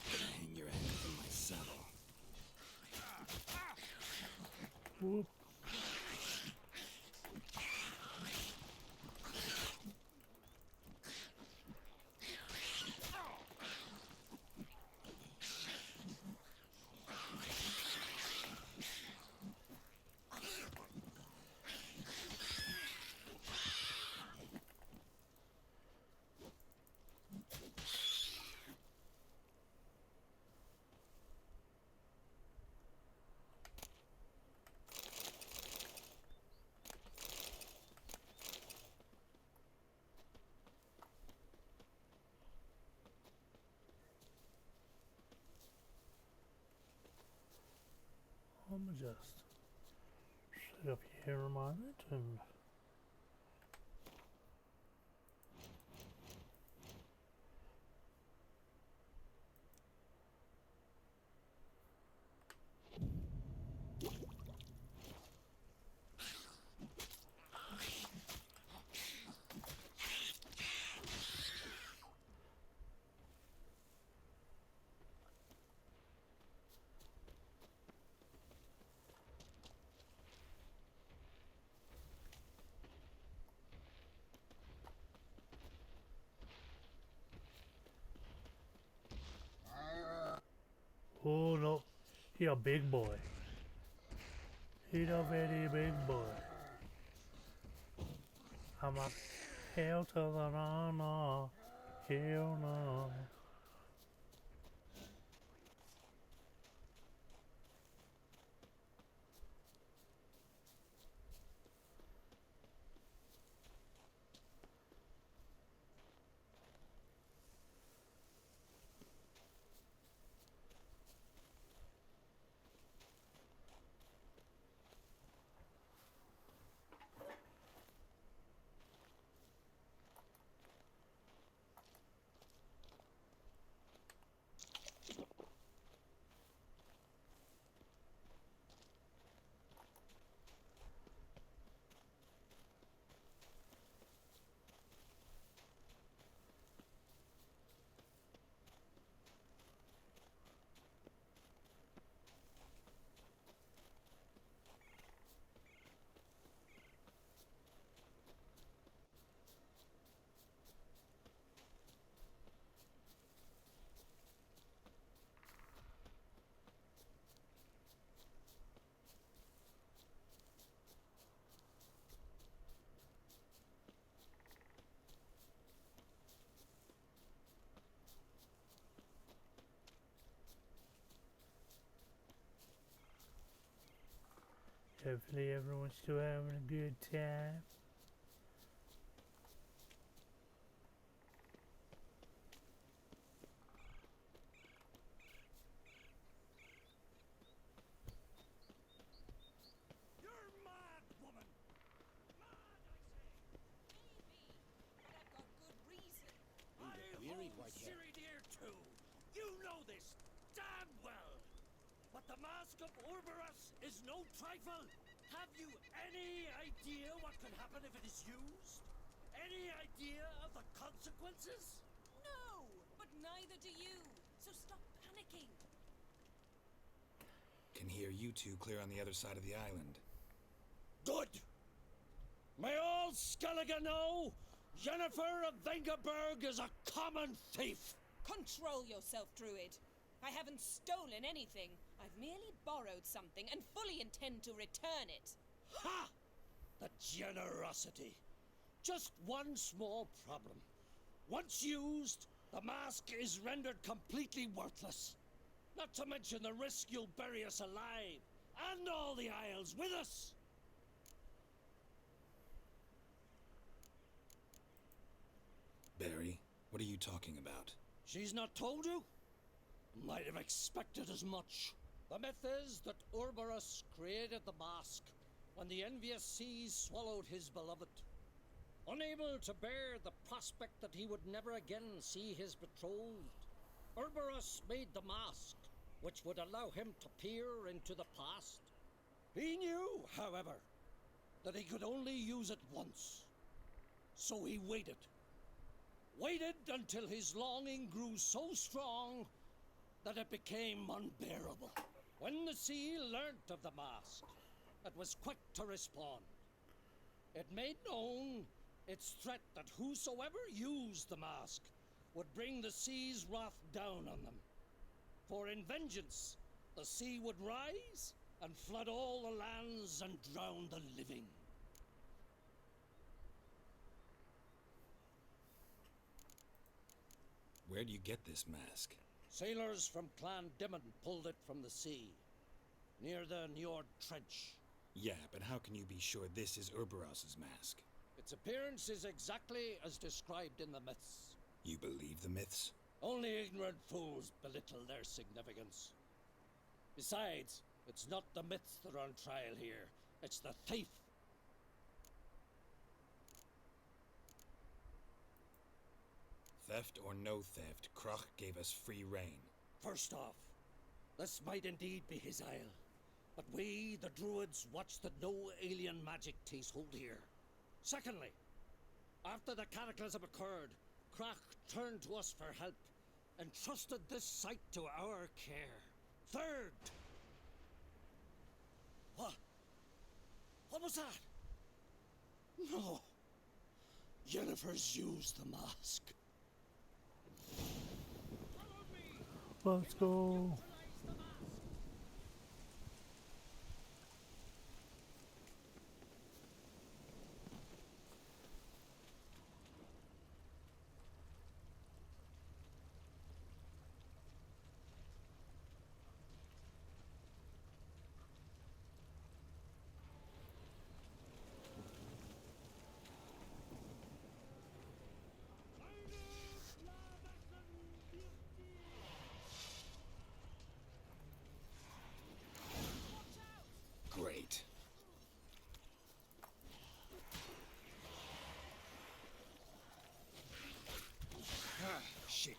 Hang your head from my saddle. Whoop. I'm gonna just set up here a moment and oh no, he a big boy. He a very big boy. I'm a hell to the no, hell no. Hopefully everyone's still having a good time. You're mad, woman! Mad, I say! Maybe, but I've got good reason. You look weary, Whitehead. Siri dear too. You know this damn well. But the Mask of Orberus is no trifle. Have you any idea what can happen if it is used? Any idea of the consequences? No, but neither do you. So stop panicking. Can hear you two clear on the other side of the island. Good! May all Skellige know Jennifer of Vengerberg is a common thief! Control yourself, Druid. I haven't stolen anything. I've merely borrowed something and fully intend to return it. Ha! The generosity. Just one small problem. Once used, the mask is rendered completely worthless. Not to mention the risk you'll bury us alive, and all the Isles with us. Barry, what are you talking about? She's not told you? Might have expected as much. The myth is that Orberus created the mask when the envious seas swallowed his beloved. Unable to bear the prospect that he would never again see his betrothed, Orberus made the mask, which would allow him to peer into the past. He knew, however, that he could only use it once. So he waited. Waited until his longing grew so strong that it became unbearable. When the sea learnt of the mask, it was quick to respond. It made known its threat that whosoever used the mask would bring the sea's wrath down on them. For in vengeance, the sea would rise and flood all the lands and drown the living. Where'd you get this mask? Sailors from Clan Dimon pulled it from the sea, near the Njord Trench. Yeah, but how can you be sure this is Urberos's mask? Its appearance is exactly as described in the myths. You believe the myths? Only ignorant fools belittle their significance. Besides, It's not the myths that are on trial here. It's the thief. Theft or no theft, Krach gave us free rein. First off, this might indeed be his isle. But we, the druids, watch that no alien magic takes hold here. Secondly, after the cataclysm occurred, Krach turned to us for help, and trusted this site to our care. Third! What? What was that? No. Yennefer's used the mask. Let's go. Great. Shit.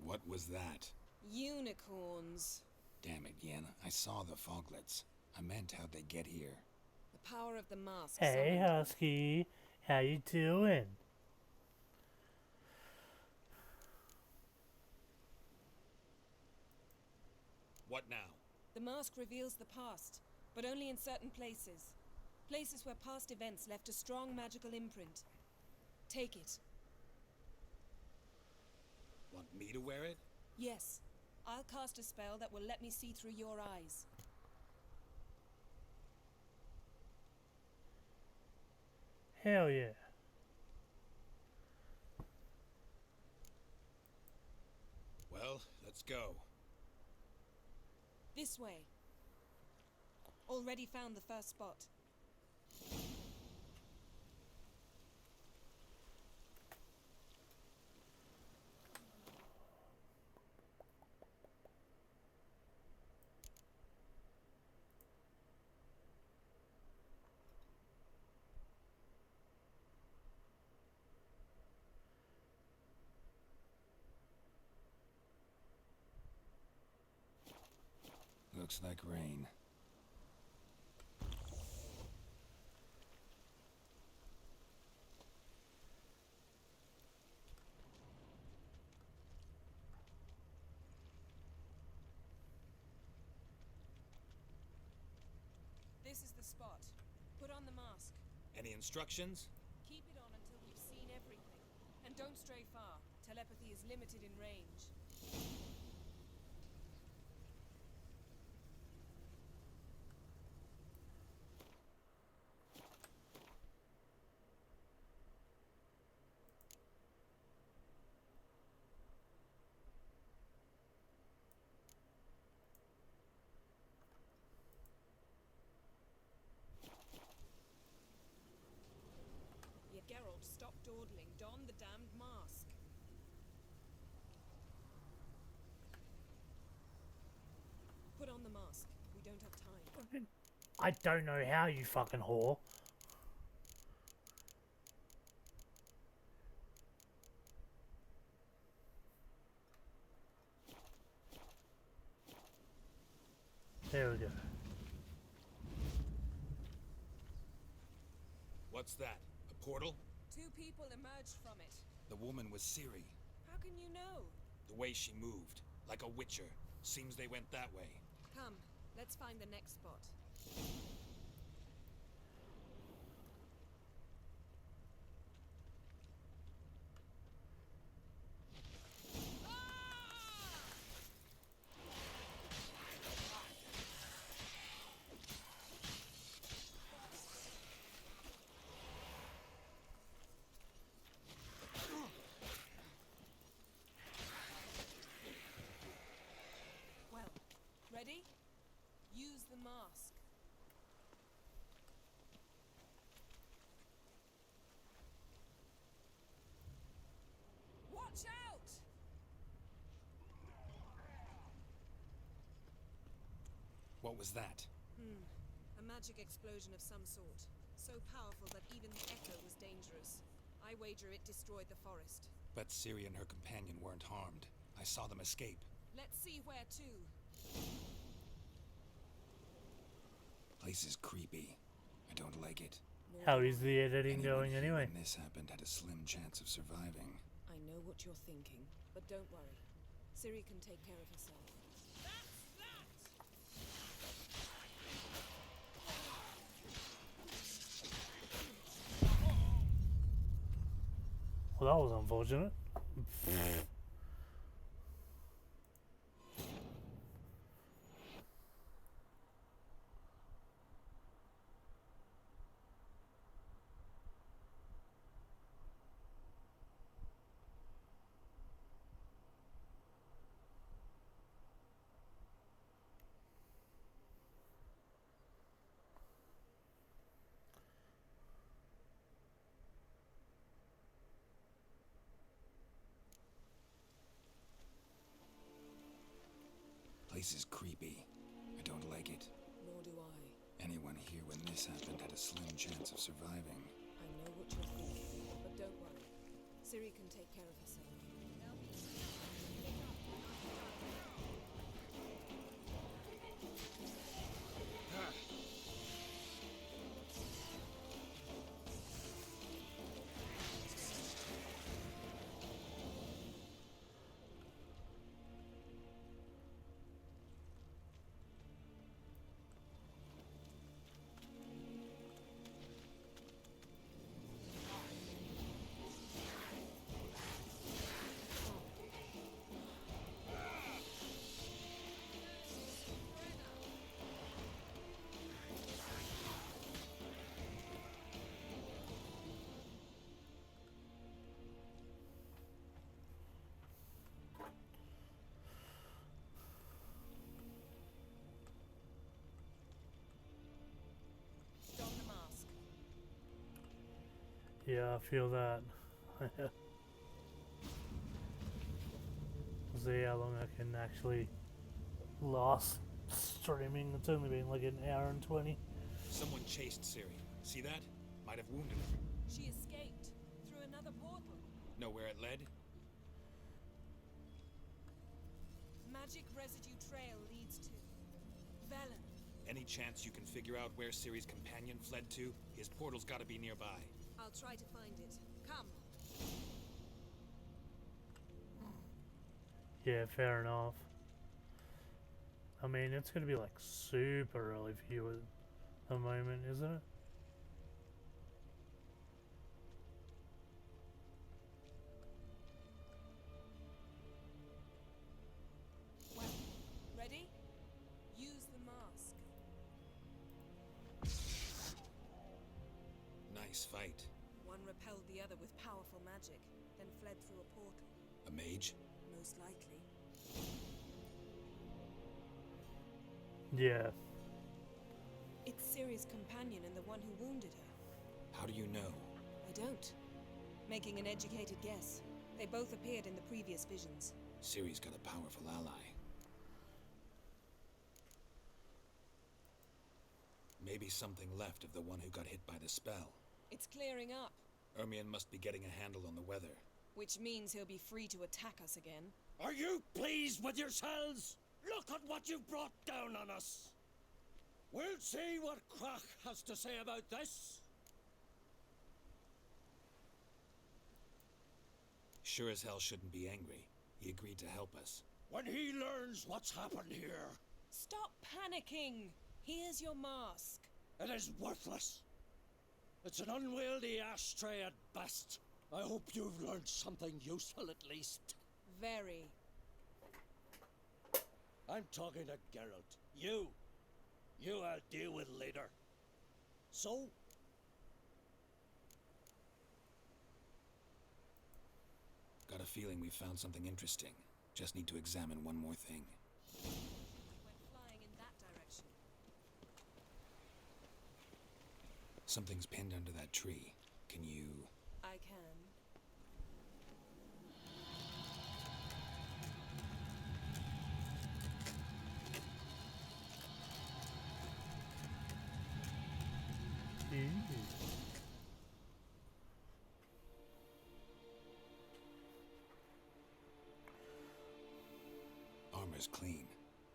What was that? Unicorns. Damn it, Yen. I saw the foglets. I meant how'd they get here? The power of the mask. Hey, summoned them. Husky. How you doing? What now? The mask reveals the past, but only in certain places. Places where past events left a strong magical imprint. Take it. Want me to wear it? Yes. I'll cast a spell that will let me see through your eyes. Hell yeah. Well, let's go. This way. Already found the first spot. Looks like rain. This is the spot. Put on the mask. Any instructions? Keep it on until we've seen everything. And don't stray far. Telepathy is limited in range. Yeah, Geralt, stop dawdling. Don the damned mask. Put on the mask. We don't have time. I don't know how, you fucking whore. There we go. What's that? A portal? 2 people emerged from it. The woman was Ciri. How can you know? The way she moved, like a witcher. Seems they went that way. Come, let's find the next spot. mask. Watch out! What was that? A magic explosion of some sort. So powerful that even the echo was dangerous. I wager it destroyed the forest. But Ciri and her companion weren't harmed. I saw them escape. Let's see where to. Place is creepy. I don't like it. How is the editing Anyone going here anyway? when this happened had a slim chance of surviving. I know what you're thinking, but don't worry. Ciri can take care of herself. Well, that was unfortunate. Place is creepy. I don't like it. Nor do I. Anyone here when this happened had a slim chance of surviving. I know what you're thinking, but don't worry. Ciri can take care of herself. Yeah, I feel that. See how long I can actually last streaming. It's only been like an hour and 20. Someone chased Ciri. See that? Might have wounded her. She escaped through another portal. Know where it led? Magic residue trail leads to Velen. Any chance you can figure out where Ciri's companion fled to? His portal's gotta be nearby. I'll try to find it. Come. Yeah, fair enough. I mean, it's gonna be like super early for you at the moment, isn't it? Well, ready? Use the mask. Nice fight. One repelled the other with powerful magic, then fled through a portal. A mage? Most likely. Yeah. It's Ciri's companion and the one who wounded her. How do you know? I don't. Making an educated guess. They both appeared in the previous visions. Ciri's got a powerful ally. Maybe something left of the one who got hit by the spell. It's clearing up, Ermion must be getting a handle on the weather. which means he'll be free to attack us again. Are you pleased with yourselves? Look at what you've brought down on us. We'll see what Crach has to say about this. Sure as hell shouldn't be angry. He agreed to help us. When he learns what's happened here, Stop panicking! Here's your mask. it is worthless. It's an unwieldy ashtray at best. I hope you've learned something useful at least. Very. I'm talking to Geralt. You I'll deal with later. So? Got a feeling we found something interesting. Just need to examine one more thing. Went flying in that direction. Something's pinned under that tree. Can you... I can. Armor's clean.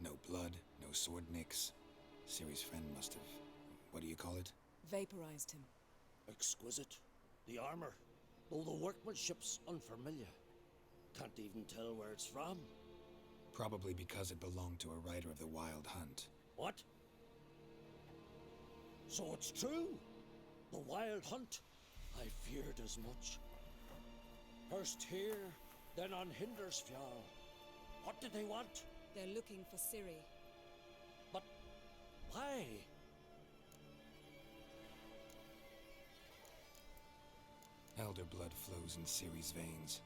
No blood, no sword nicks. Ciri's friend must have... what do you call it? Vaporized him. Exquisite. The armor, though the workmanship's unfamiliar. Can't even tell where it's from. Probably because it belonged to a rider of the Wild Hunt. What? So it's true? The Wild Hunt? I feared as much. First here, then on Hindersfjall. What did they want? They're looking for Ciri. But why? Elder blood flows in Ciri's veins.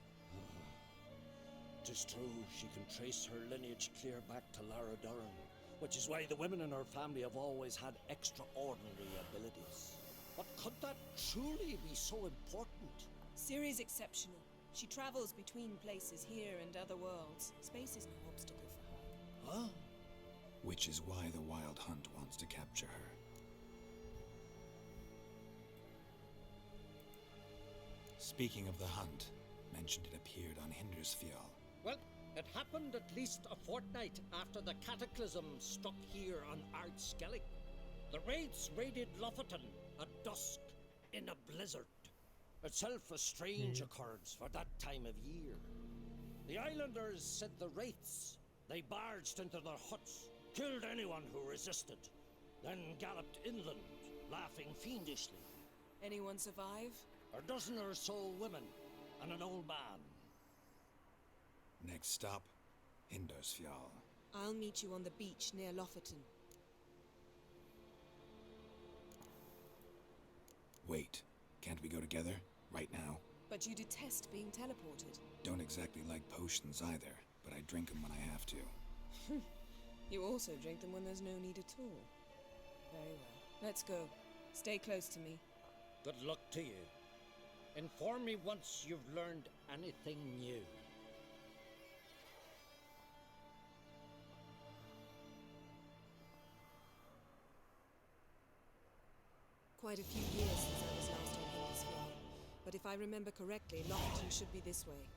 'Tis true, she can trace her lineage clear back to Lara Durran, which is why the women in her family have always had extraordinary abilities. But could that truly be so important? Ciri's exceptional. She travels between places here and other worlds. Space is no obstacle for her. Huh? Which is why the Wild Hunt wants to capture her. Speaking of the hunt, mentioned it appeared on Hindersfjall. Well, it happened at least a fortnight after the cataclysm struck here on Ardskellig. The raids raided Lofoten at dusk in a blizzard. Itself a strange occurrence for that time of year. The islanders said the wraiths. They barged into their huts, killed anyone who resisted, then galloped inland, laughing fiendishly. Anyone survive? A dozen or so women and an old man. Next stop, Hindersfjall. I'll meet you on the beach near Lofoten. Wait, can't we go together? Right now? But you detest being teleported. Don't exactly like potions either, but I drink them when I have to. You also drink them when there's no need at all. Very well. Let's go. Stay close to me. Good luck to you. Inform me once you've learned anything new. Quite a few years since I was last on Hindersfjall, but if I remember correctly, Lofoten should be this way.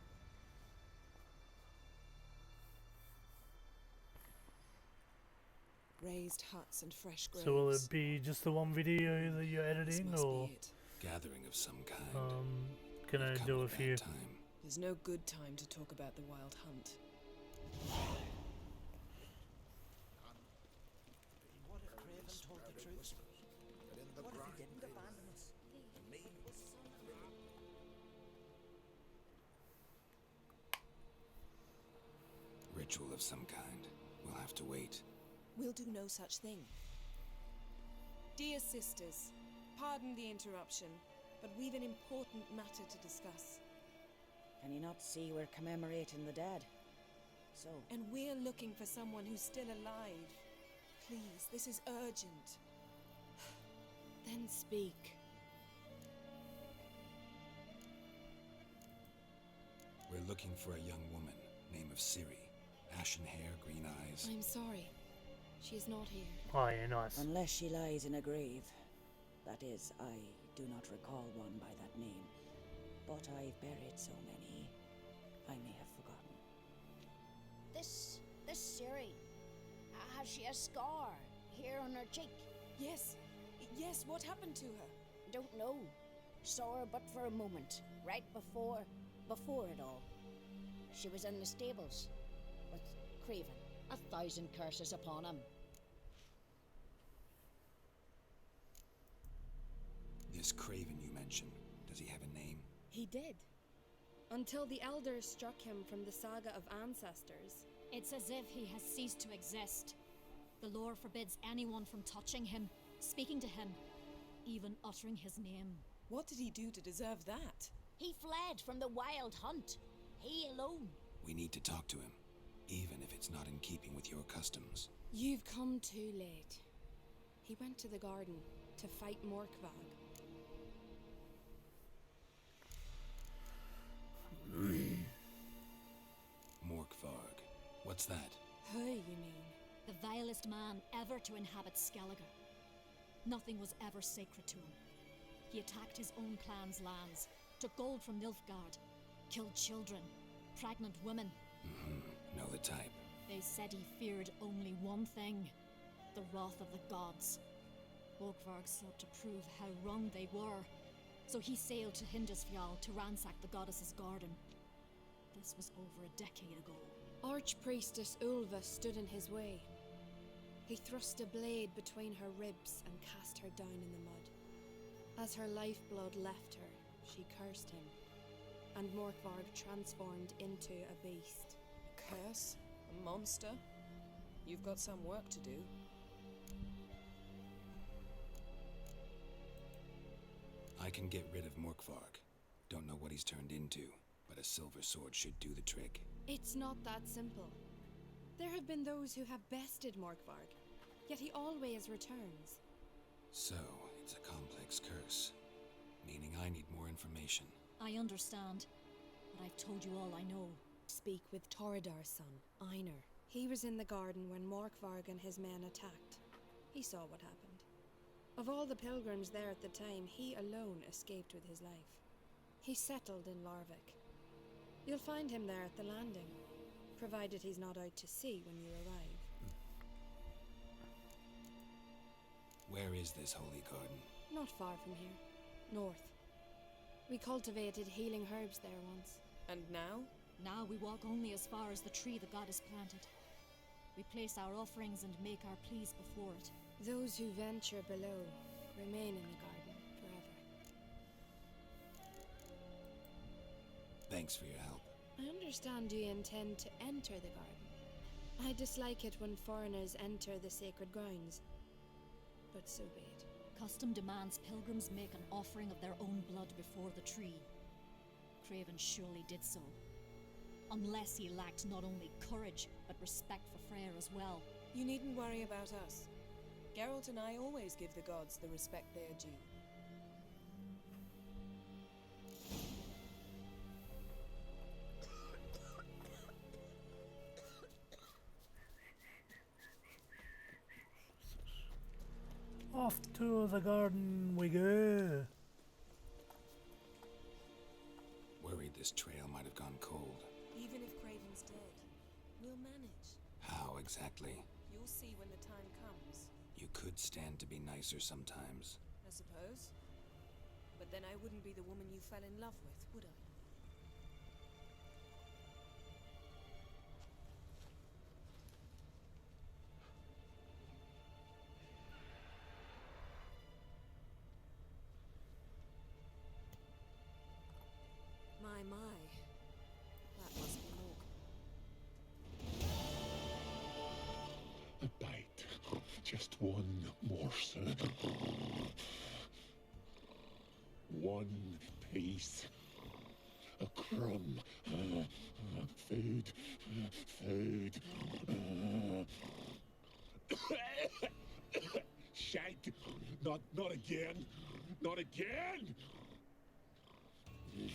Raised huts and fresh graves. So will it be just the one video that you're editing, or Gathering of some kind. can I do a few? There's no good time to talk about the Wild Hunt. What if Craven told the truth? What if he didn't abandon us? And me? Ritual of some kind. We'll have to wait. We'll do no such thing. Dear sisters, pardon the interruption, but we've an important matter to discuss. Can you not see we're commemorating the dead? So? And we're looking for someone who's still alive. Please, this is urgent. Then speak. We're looking for a young woman, name of Ciri. Ashen hair, green eyes. I'm sorry. She is not here. Oh, yeah, nice. Unless she lies in a grave. That is, I do not recall one by that name. But I've buried so many, I may have forgotten. This Ciri, has she a scar here on her cheek? Yes. Yes, what happened to her? Don't know. Saw her but for a moment, right before it all. She was in the stables with Craven. 1,000 curses upon him. This Craven you mentioned, does he have a name? He did. Until the elders struck him from the saga of ancestors. It's as if he has ceased to exist. The lore forbids anyone from touching him, speaking to him, even uttering his name. What did he do to deserve that? He fled from the Wild Hunt. He alone. We need to talk to him, even if it's not in keeping with your customs. You've come too late. He went to the garden to fight Morkvag. Morkvarg. What's that? Who, you mean? The vilest man ever to inhabit Skellige. Nothing was ever sacred to him. He attacked his own clan's lands, took gold from Nilfgaard, killed children, pregnant women. Know the type. They said he feared only one thing, the wrath of the gods. Morkvarg sought to prove how wrong they were, so he sailed to Hindisfjall to ransack the goddess's garden. This was over a decade ago. Archpriestess Ulva stood in his way. He thrust a blade between her ribs and cast her down in the mud. As her lifeblood left her, she cursed him, and Morkvarg transformed into a beast. Curse? A monster? You've got some work to do. I can get rid of Morkvarg. Don't know what he's turned into, but a silver sword should do the trick. It's not that simple. There have been those who have bested Morkvarg, yet he always returns. So, it's a complex curse, meaning I need more information. I understand, but I've told you all I know. Speak with Torridar's son, Einar. He was in the garden when Morkvarg and his men attacked. He saw what happened. Of all the pilgrims there at the time, he alone escaped with his life. He settled in Larvik. You'll find him there at the landing, provided he's not out to sea when you arrive. Where is this holy garden? Not far from here. North. We cultivated healing herbs there once. And now? Now we walk only as far as the tree the goddess planted. We place our offerings and make our pleas before it. Those who venture below remain in the garden forever. Thanks for your help. I understand you intend to enter the garden. I dislike it when foreigners enter the sacred grounds, but so be it. Custom demands pilgrims make an offering of their own blood before the tree. Craven surely did so. Unless he lacked not only courage, but respect for Freyr as well. You needn't worry about us. Geralt and I always give the gods the respect they are due. Off to the garden we go. Worried this trail might have gone cold. Even if Craven's dead, we'll manage. How exactly? You'll see when the time comes. You could stand to be nicer sometimes. I suppose. But then I wouldn't be the woman you fell in love with, would I? My. That must be Mork. A bite. Just one morsel. One piece. A crumb. Food. Food. Shank. Not again. Not again! Doesn't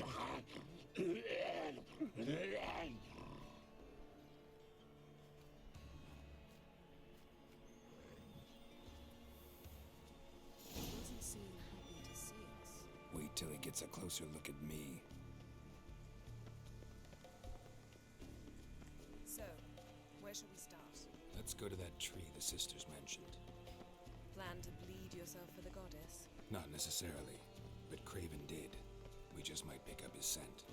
seem happy to see us. Wait till he gets a closer look at me. So, where shall we start? Let's go to that tree the sisters mentioned. Plan to bleed yourself for the goddess? Not necessarily, but Craven did. We just might pick up his scent.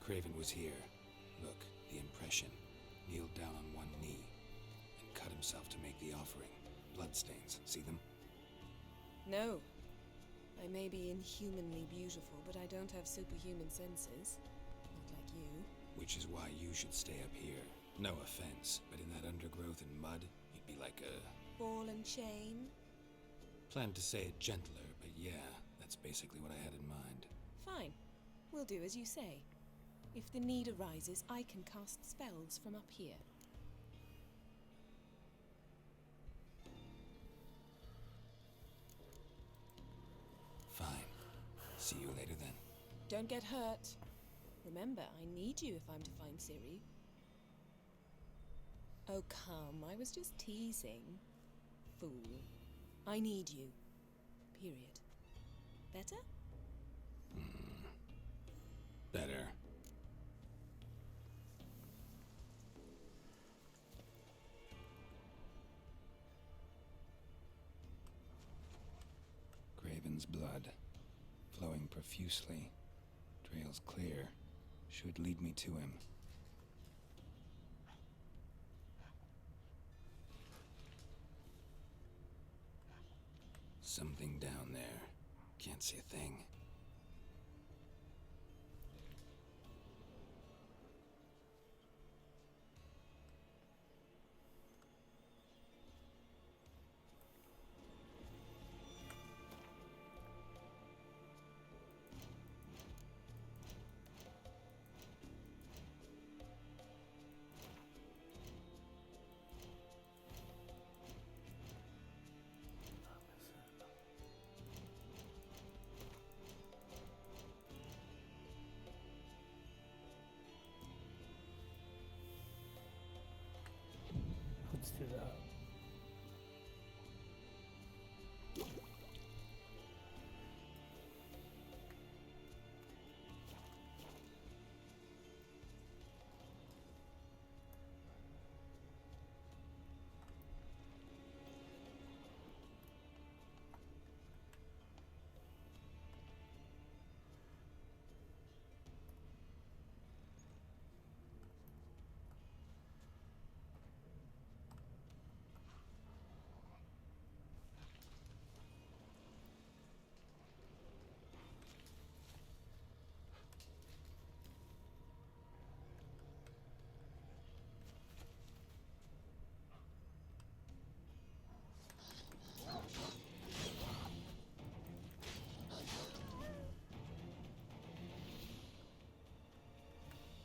Craven was here. Look, the impression. Kneeled down on one knee and cut himself to make the offering. Bloodstains, see them? No. I may be inhumanly beautiful, but I don't have superhuman senses. Not like you. Which is why you should stay up here. No offense, but in that undergrowth and mud, you'd be like a... ball and chain? Planned to say it gentler, but yeah, that's basically what I had in mind. Fine. We'll do as you say. If the need arises, I can cast spells from up here. Fine. See you later then. Don't get hurt. Remember, I need you if I'm to find Ciri. Oh, come, I was just teasing. Fool. I need you. Period. Better? Better. Graven's blood, flowing profusely, trails clear, should lead me to him. Something down there. Can't see a thing. Let's do that.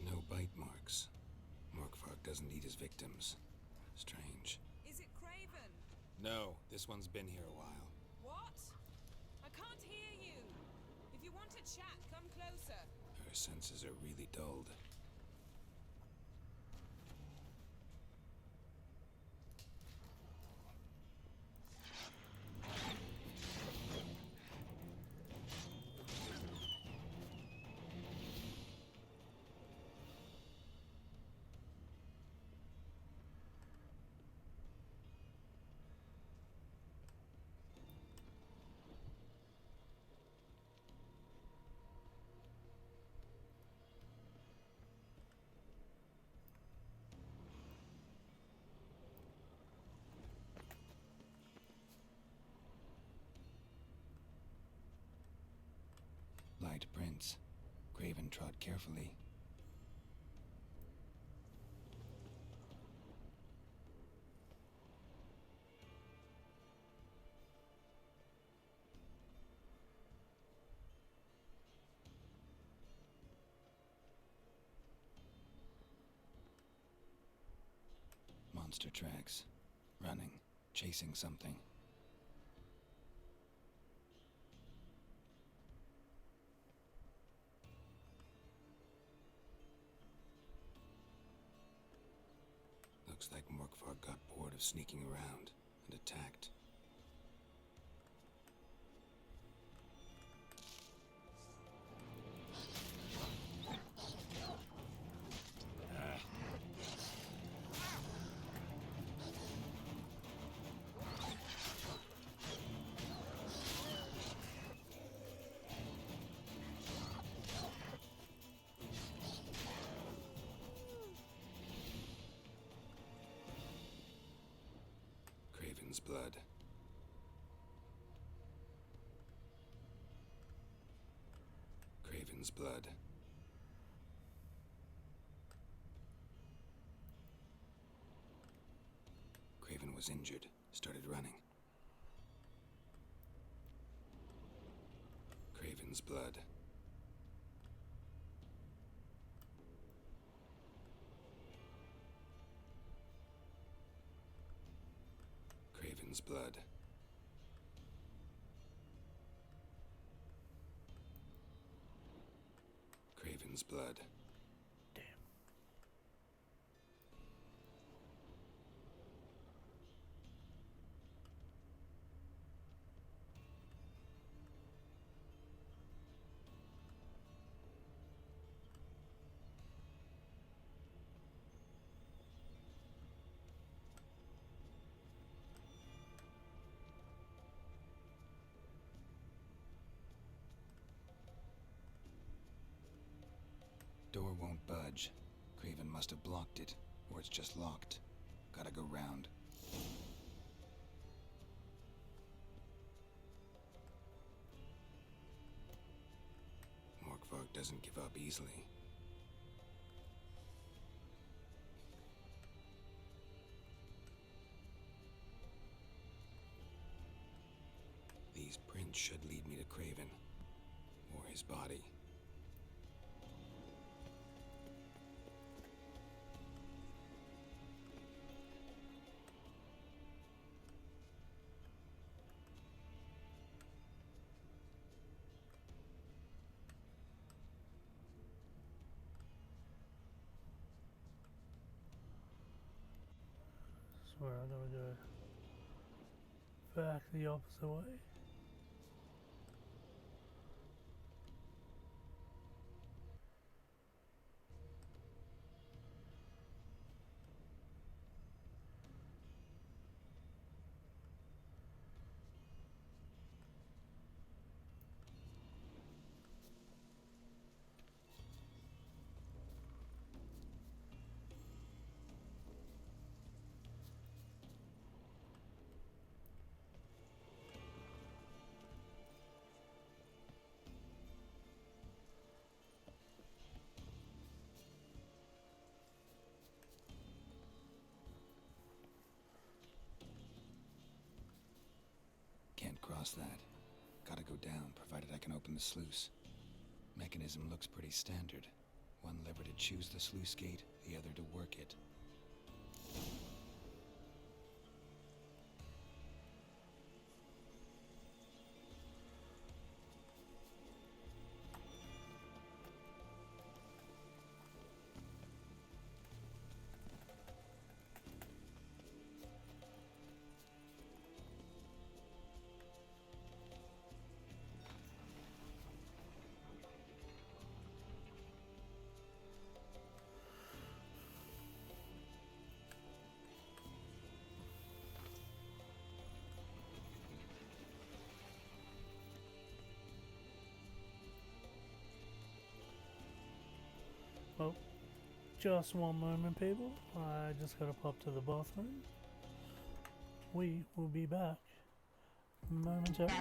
No bite marks. Morkvark doesn't eat his victims. Strange. Is it Craven? No, this one's been here a while. What? I can't hear you. If you want to chat, come closer. Her senses are really dulled. Light prints. Craven trod carefully. Monster tracks. Running. Chasing something. Looks like Morkvark got bored of sneaking around and attacked. Craven's blood. Craven's blood. Craven was injured, started running. Craven's blood. Craven's blood. Craven's blood. Door won't budge. Craven must have blocked it, or it's just locked. Gotta go round. Morkvark doesn't give up easily. These prints should lead me to Craven, or his body. Swear I'm gonna go back the opposite way. Can't cross that. Gotta go down, provided I can open the sluice. Mechanism looks pretty standard. One lever to choose the sluice gate, the other to work it. Oh, just one moment, people. I just gotta pop to the bathroom. We will be back momentarily.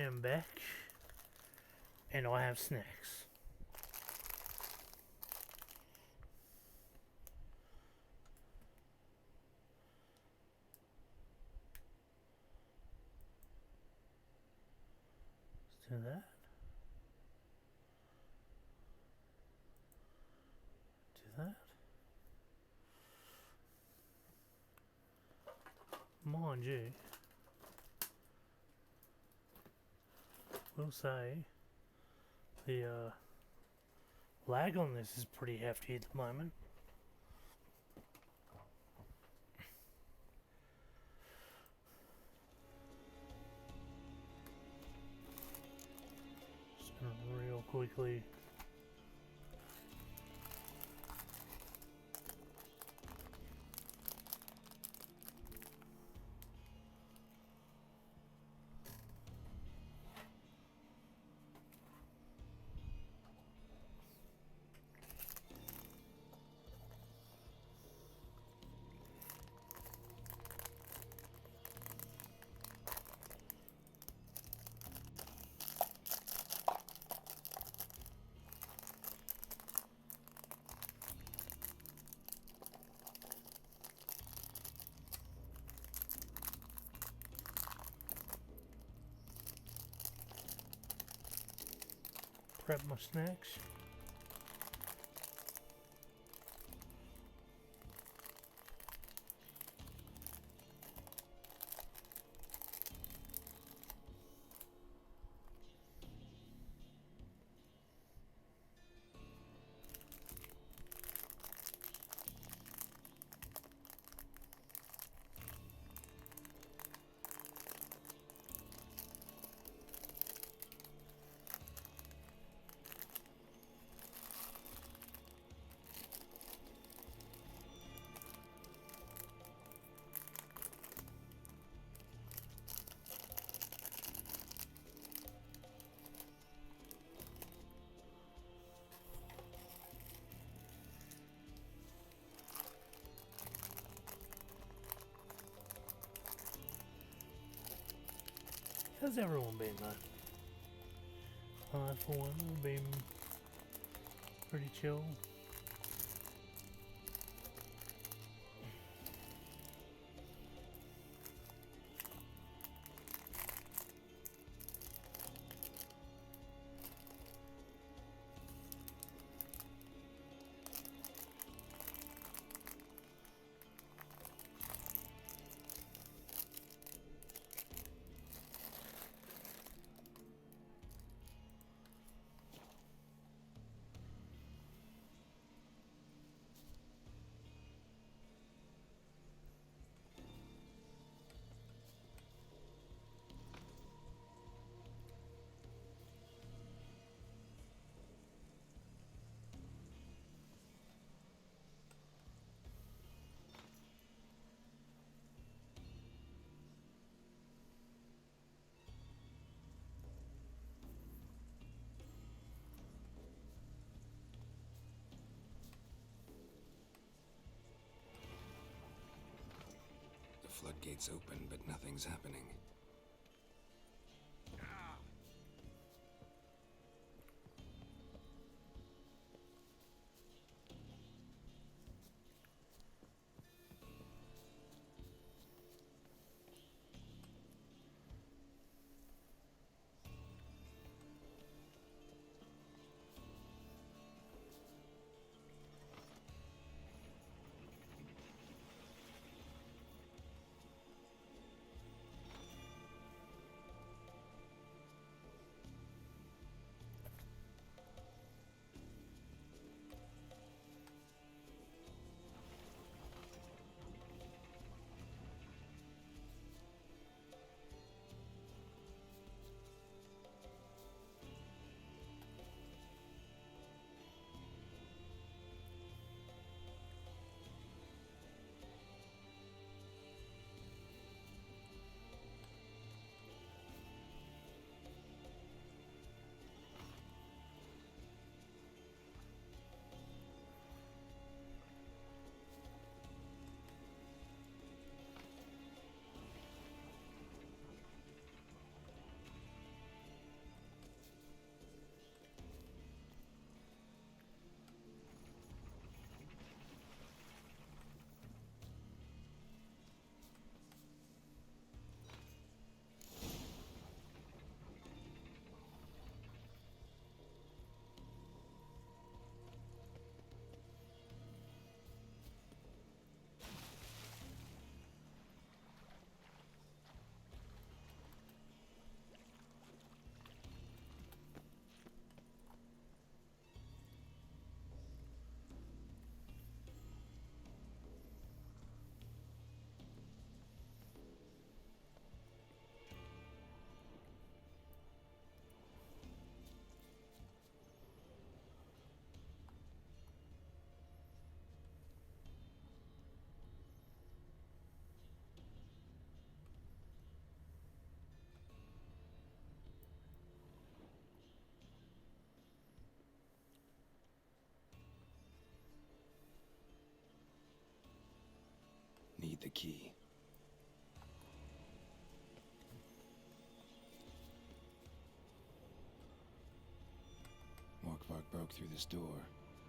am back, and I have snacks. Let's do that. Do that. Mind you, we'll say the lag on this is pretty hefty at the moment. Just gonna real quickly prep my snacks. How's everyone been though? I for one have been pretty chill. The floodgates open, but nothing's happening. need the key. Morkvark broke through this door.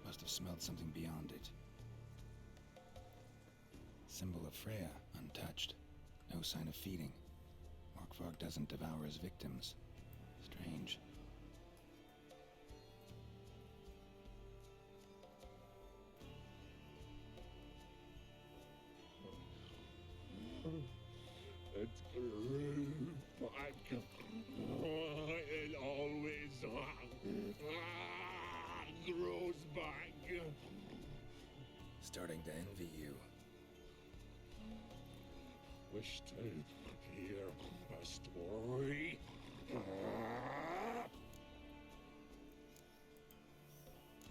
Must have smelled something beyond it. Symbol of Freya, untouched. No sign of feeding. Morkvark doesn't devour his victims. Strange. It grew back. It always grows back. Starting to envy you. Wish to hear a story.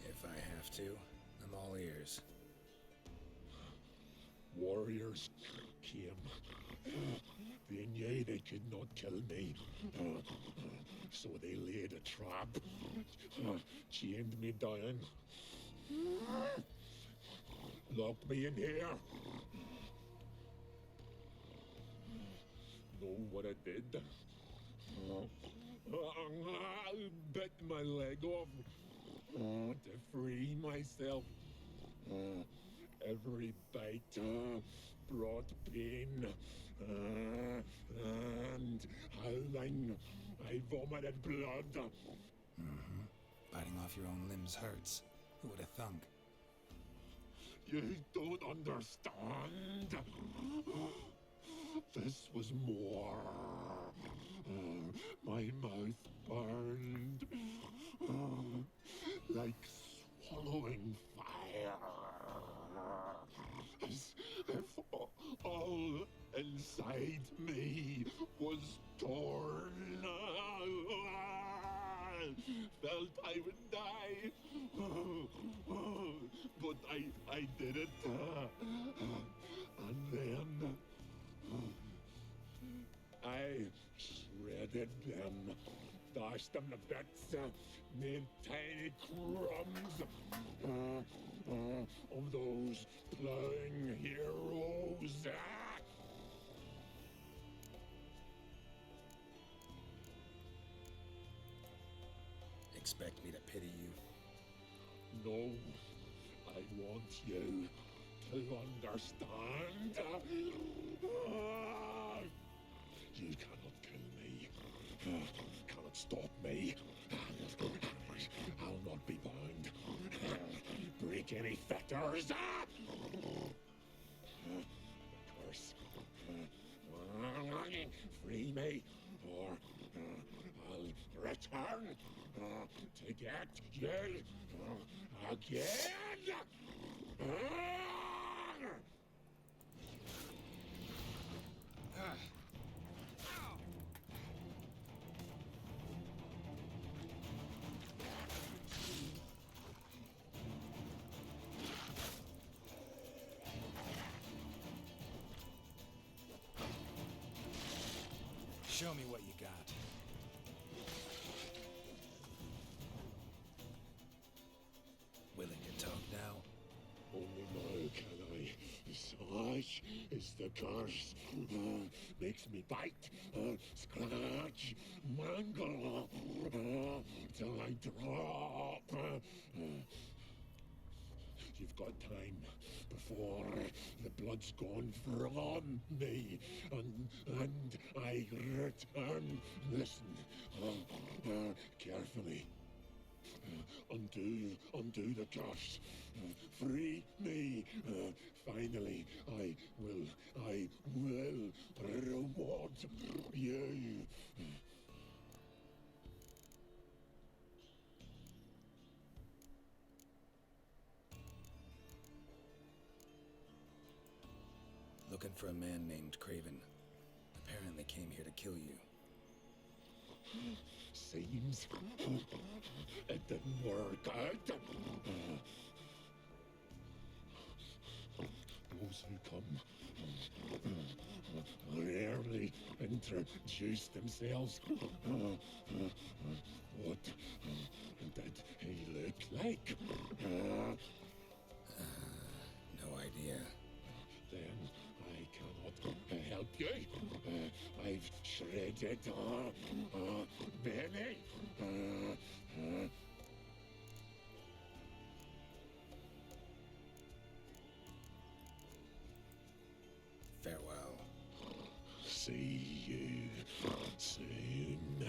If I have to, I'm all ears. Warriors came. They knew they could not kill me. So they laid a trap. Chained me down. Locked me in here. Know what I did? Bit my leg off to free myself. Every bite brought pain, and howling, I vomited blood. Mm-hmm. Biting off your own limbs hurts. Who would have thunk? You don't understand. This was more. My mouth burned like swallowing fire. As if all inside me was torn. Felt I would die. But I did it. And then I shredded them, dashed them to bits, made tiny crumbs of those plowing heroes. Expect me to pity you? No, I want you to understand. You cannot kill me. Cannot stop me. I'll not be bound. Break any fetters. The curse. Free me, or I'll return to get you again. Show me what you got. Willing to talk now? Only now can I. Such is the curse. Makes me bite, scratch, mangle, till I drop. You've got time before the blood's gone from me, and I return. Listen, carefully. Undo the curse. Free me. Finally, I will reward you. Looking for a man named Craven. Apparently came here to kill you. Seems it didn't work out. Those who come rarely introduce themselves. What did he look like? No idea. Then I I've shredded many. Farewell. See you soon.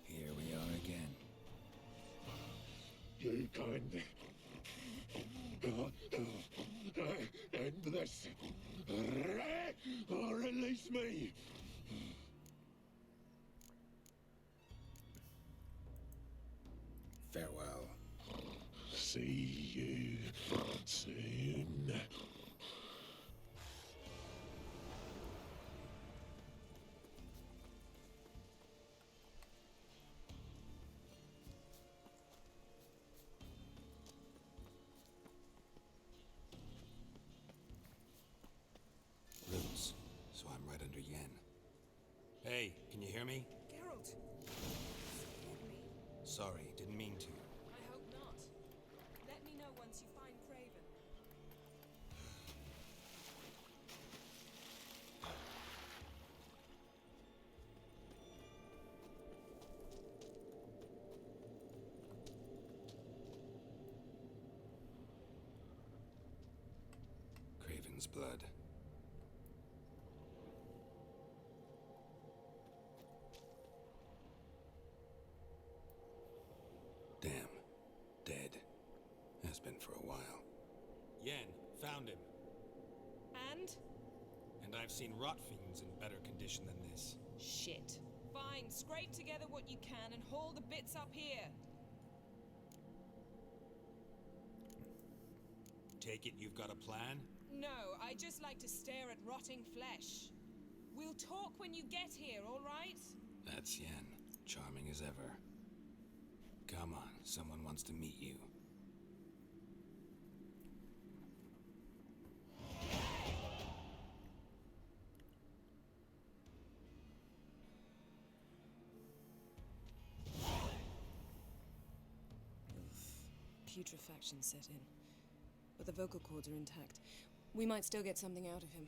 Here we are again. You can end this, or release me. Farewell. See you soon. Roots, so I'm right under Yen. Hey, can you hear me? Geralt! Scared me. Sorry, didn't mean to. I hope not. Let me know once you find Craven. Craven's blood. Damn. Dead. Has been for a while. Yen, found him. And? And I've seen rot fiends in better condition than this. Shit. Fine, scrape together what you can and haul the bits up here. Take it you've got a plan? No, I just like to stare at rotting flesh. We'll talk when you get here, all right? That's Yen. Charming as ever. Come on, someone wants to meet you. Putrefaction set in. But the vocal cords are intact. We might still get something out of him.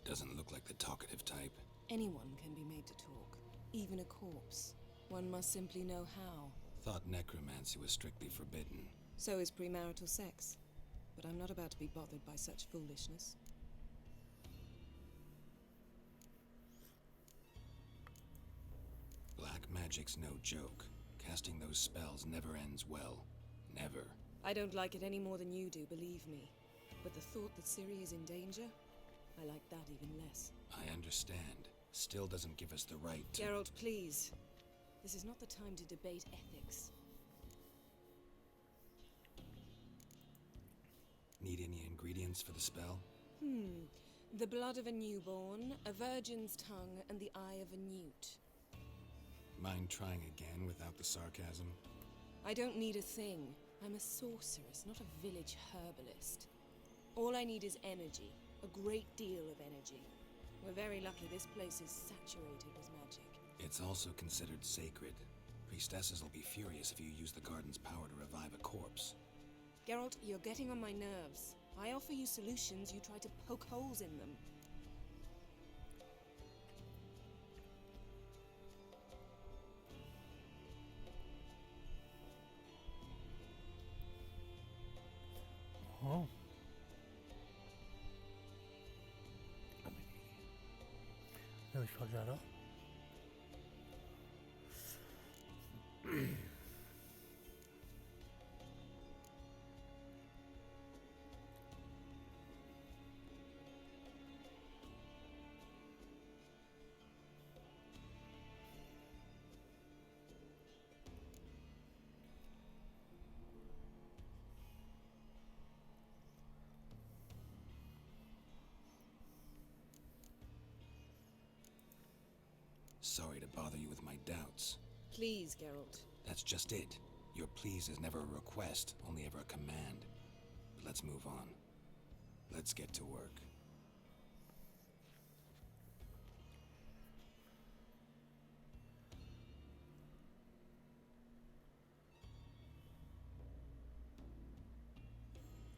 Doesn't look like the talkative type. Anyone can be made to talk. Even a corpse. One must simply know how. Thought necromancy was strictly forbidden. So is premarital sex. But I'm not about to be bothered by such foolishness. Black magic's no joke. Casting those spells never ends well. Never. I don't like it any more than you do, believe me. But the thought that Ciri is in danger, I like that even less. I understand. Still doesn't give us the right to... Geralt, please. This is not the time to debate ethics. Need any ingredients for the spell? The blood of a newborn, a virgin's tongue, and the eye of a newt. Mind trying again without the sarcasm? I don't need a thing. I'm a sorceress, not a village herbalist. All I need is energy. A great deal of energy. We're very lucky this place is saturated with magic. It's also considered sacred. Priestesses will be furious if you use the garden's power to revive a corpse. Geralt, you're getting on my nerves. I offer you solutions, you try to poke holes in them. Oh. Really fucked that up. Sorry to bother you with my doubts. Please, Geralt. That's just it. Your please is never a request, only ever a command. But let's move on. Let's get to work.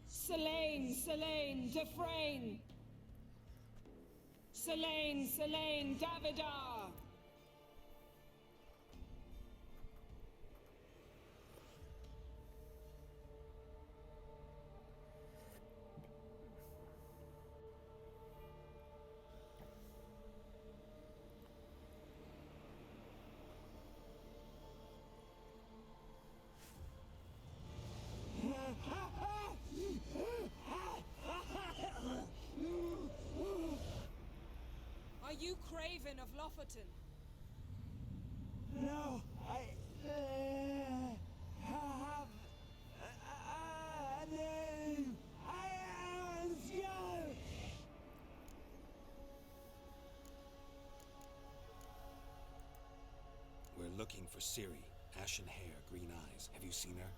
Selene, Defrain! Selene, Davidar! Are you Craven of Lofoten? No, I have a name. I am Skjal. We're looking for Ciri. Ashen hair, green eyes. Have you seen her?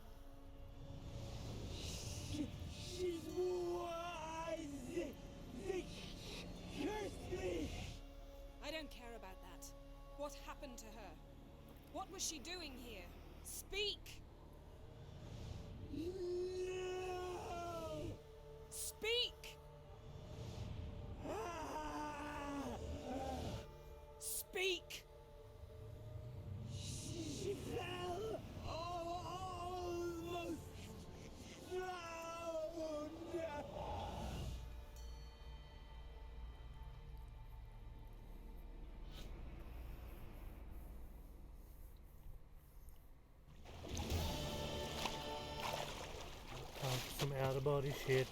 She's wise. They cursed me. I don't care about that. What happened to her? What was she doing here? Speak! No. Speak! Speak! She fell almost drowned. Some out-of-body shit.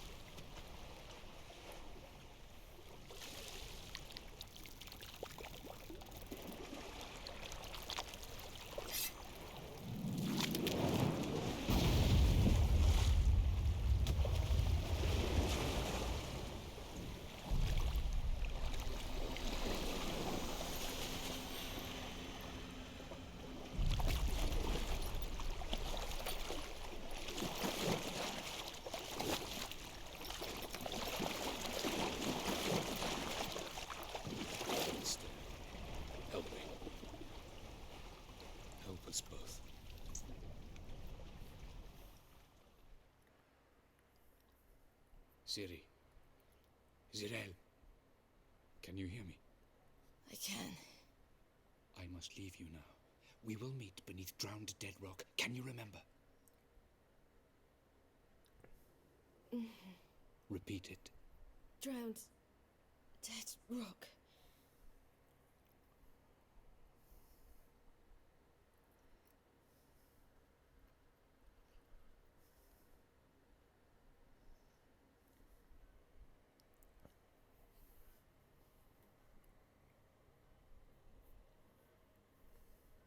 Help me. Help us both. Ciri. Zirael. Can you hear me? I can. I must leave you now. We will meet beneath drowned dead rock. Can you remember? Repeat it. Drowned. Dead rock.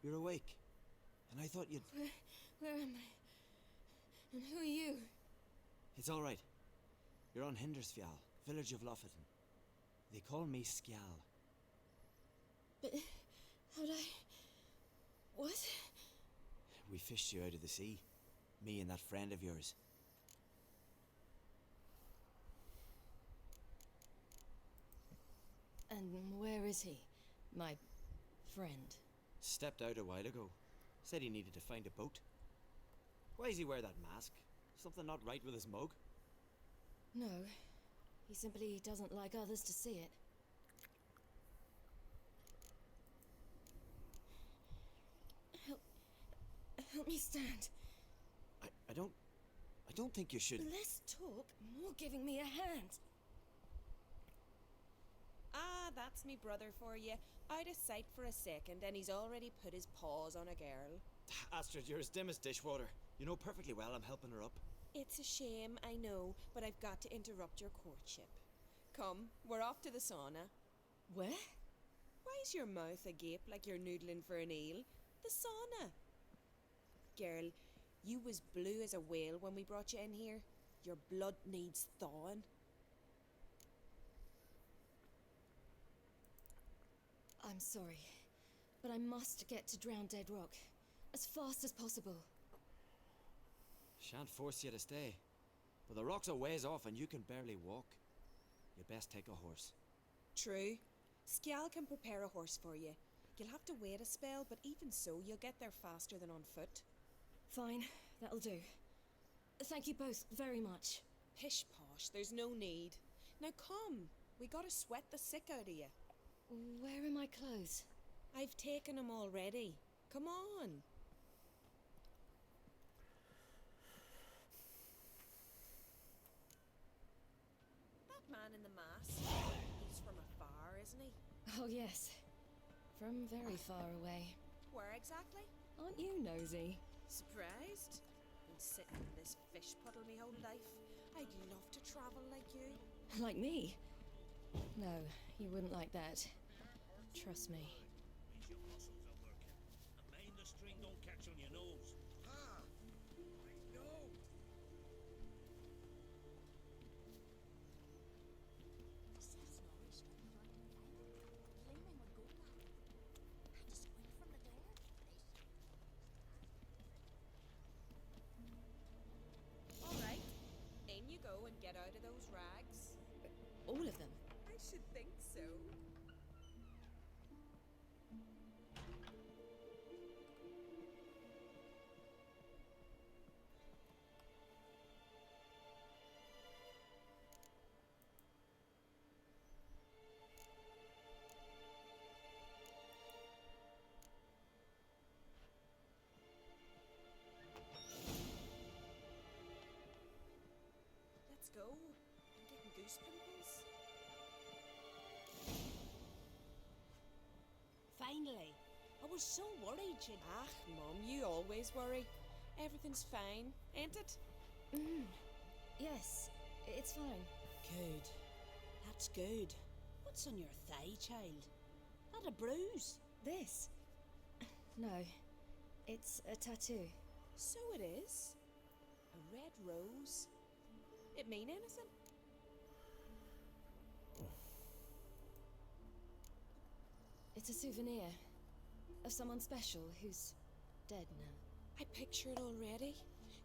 You're awake. And I thought you'd... Where am I? And who are you? It's all right. You're on Hindersfjall, village of Lofoten. They call me Skjal. But how'd I... What? We fished you out of the sea. Me and that friend of yours. And is he? My friend. Stepped out a while ago. Said he needed to find a boat. Why does he wear that mask? Something not right with his mug? No. He simply doesn't like others to see it. Help me stand. I don't think you should. Less talk, more giving me a hand. Ah, that's me brother for you. Out of sight for a second, and he's already put his paws on a girl. Astrid, you're as dim as dishwater. You know perfectly well I'm helping her up. It's a shame, I know, but I've got to interrupt your courtship. Come, we're off to the sauna. Where? Why's your mouth agape like you're noodling for an eel? The sauna. Girl, you was blue as a whale when we brought you in here. Your blood needs thawing. I'm sorry, but I must get to Drowned Dead Rock as fast as possible. Shan't force you to stay. But the rock's a ways off and you can barely walk. You best take a horse. True. Skjal can prepare a horse for you. You'll have to wait a spell, but even so, you'll get there faster than on foot. Fine, that'll do. Thank you both very much. Pish posh, there's no need. Now come, we gotta sweat the sick out of you. Where are my clothes? I've taken them already. Come on. That man in the mask, he's from afar, isn't he? Oh yes, from very far away. Where exactly? Aren't you nosy? Surprised? Been sitting in this fish puddle me whole life. I'd love to travel like you. Like me? No, you wouldn't like that. Trust me. Means your muscles are working. And mind the string don't catch on your nose. Ah! No! All right, in you go and get out of those rags. All of them? I should think so. Let's go. I'm getting goose pimples. Finally. I was so worried you'd... Ah, Mum, you always worry. Everything's fine, ain't it? Yes, it's fine. Good. That's good. What's on your thigh, child? Not a bruise? This? No, it's a tattoo. So it is. A red rose. It mean anything? It's a souvenir of someone special who's dead now. I picture it already.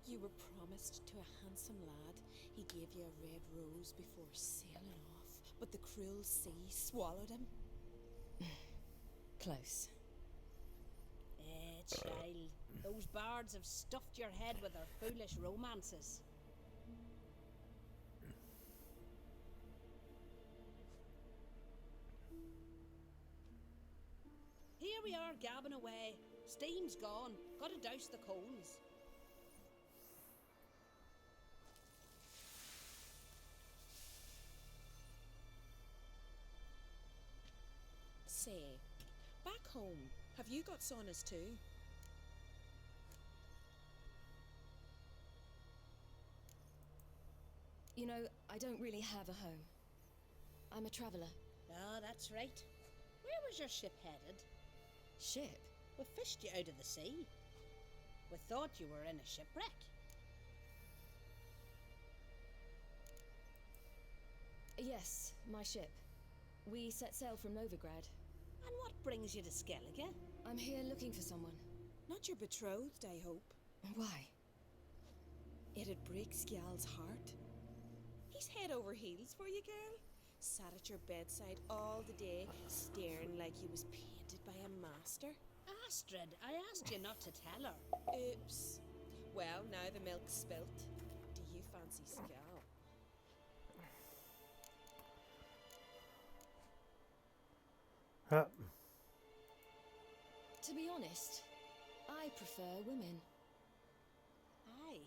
You were promised to a handsome lad. He gave you a red rose before sailing off, but the cruel sea swallowed him. Close. Child. Those bards have stuffed your head with their foolish romances. Here we are gabbing away. Steam's gone. Gotta douse the coals. Say, back home, have you got saunas too? You know, I don't really have a home. I'm a traveller. Ah, that's right. Where was your ship headed? Ship? We fished you out of the sea. We thought you were in a shipwreck. Yes, my ship. We set sail from Novigrad. And what brings you to Skellige? I'm here looking for someone. Not your betrothed, I hope. Why? It'd break Skjal's heart. He's head over heels for you, girl. Sat at your bedside all the day, staring like he was painted by a master. Astrid, I asked you not to tell her. Oops. Well, now the milk's spilt. Do you fancy Skal? Huh. To be honest, I prefer women. Aye,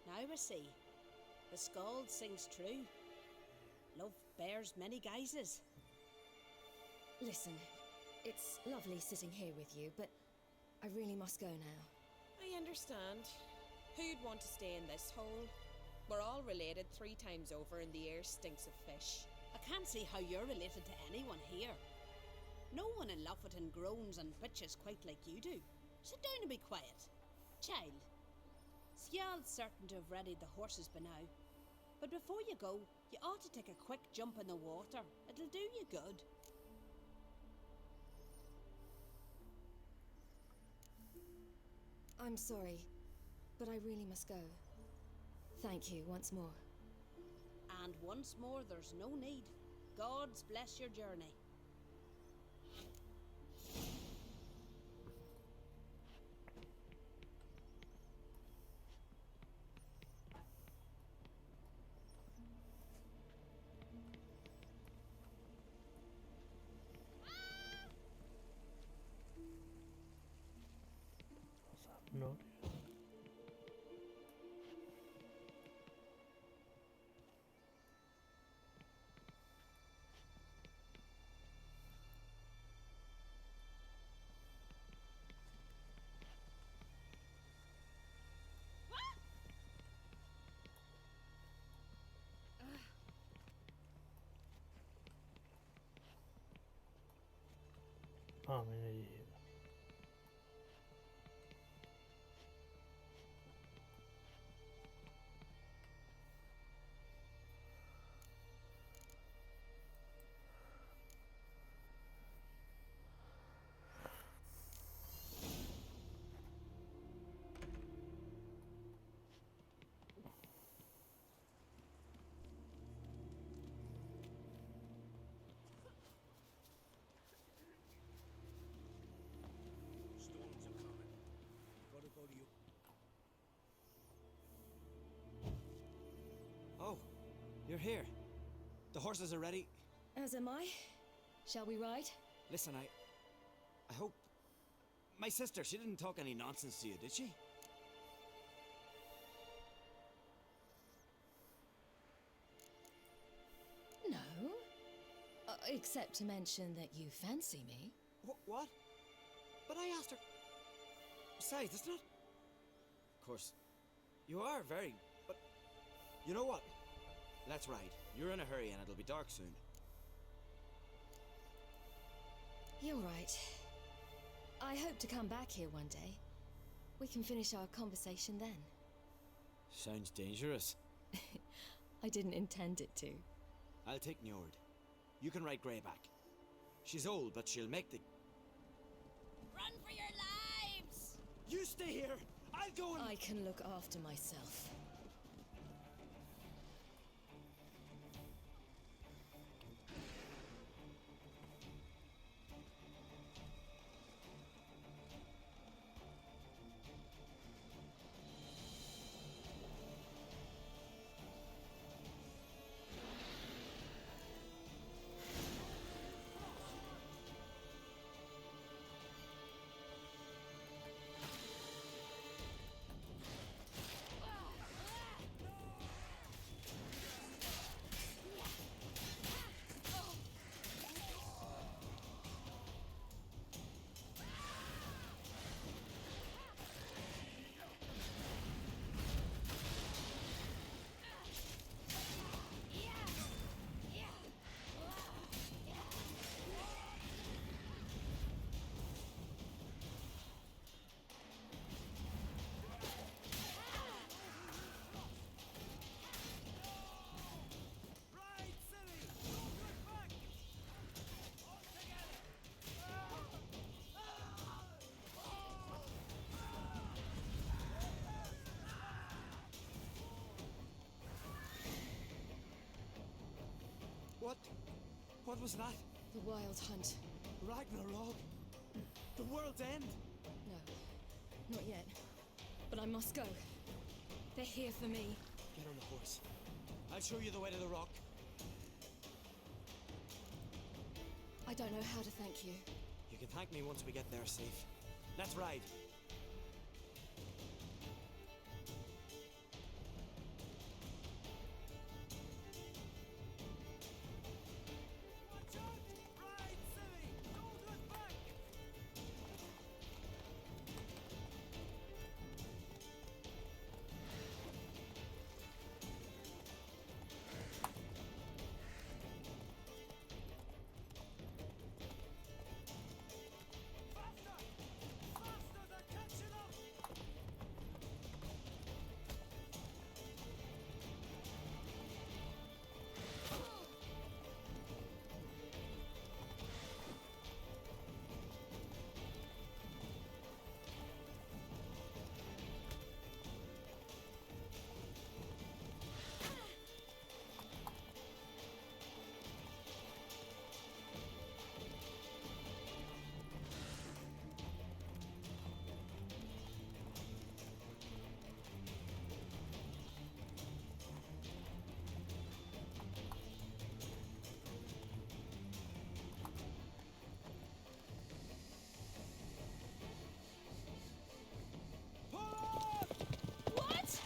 now I see. The Skald sings true. Love bears many guises. Listen, it's lovely sitting here with you, but I really must go now. I understand. Who'd want to stay in this hole? We're all related 3 times over and the air stinks of fish. I can't see how you're related to anyone here. No one in Lofferton groans and bitches quite like you do. Sit down and be quiet. Child, Skjald's certain to have readied the horses by now. But before you go, you ought to take a quick jump in the water. It'll do you good. I'm sorry, but I really must go. Thank you once more. And once more, there's no need. God's bless your journey. No. I'm an idiot. Storms are coming. Gotta go to you. Oh, you're here. The horses are ready. As am I. Shall we ride? Listen, I hope... My sister, she didn't talk any nonsense to you, did she? No. Except to mention that you fancy me. What? But I asked her... Besides, it's not... Of course, you are very... But... You know what? Let's ride. You're in a hurry and it'll be dark soon. You're right. I hope to come back here one day. We can finish our conversation then. Sounds dangerous. I didn't intend it to. I'll take Njord. You can ride Greyback. She's old, but she'll make the... Run for your lives! You stay here! I'll go and... I can look after myself. What? What was that? The Wild Hunt. Ragnarok? The world's end? No, not yet. But I must go. They're here for me. Get on the horse. I'll show you the way to the rock. I don't know how to thank you. You can thank me once we get there safe. Let's ride. What?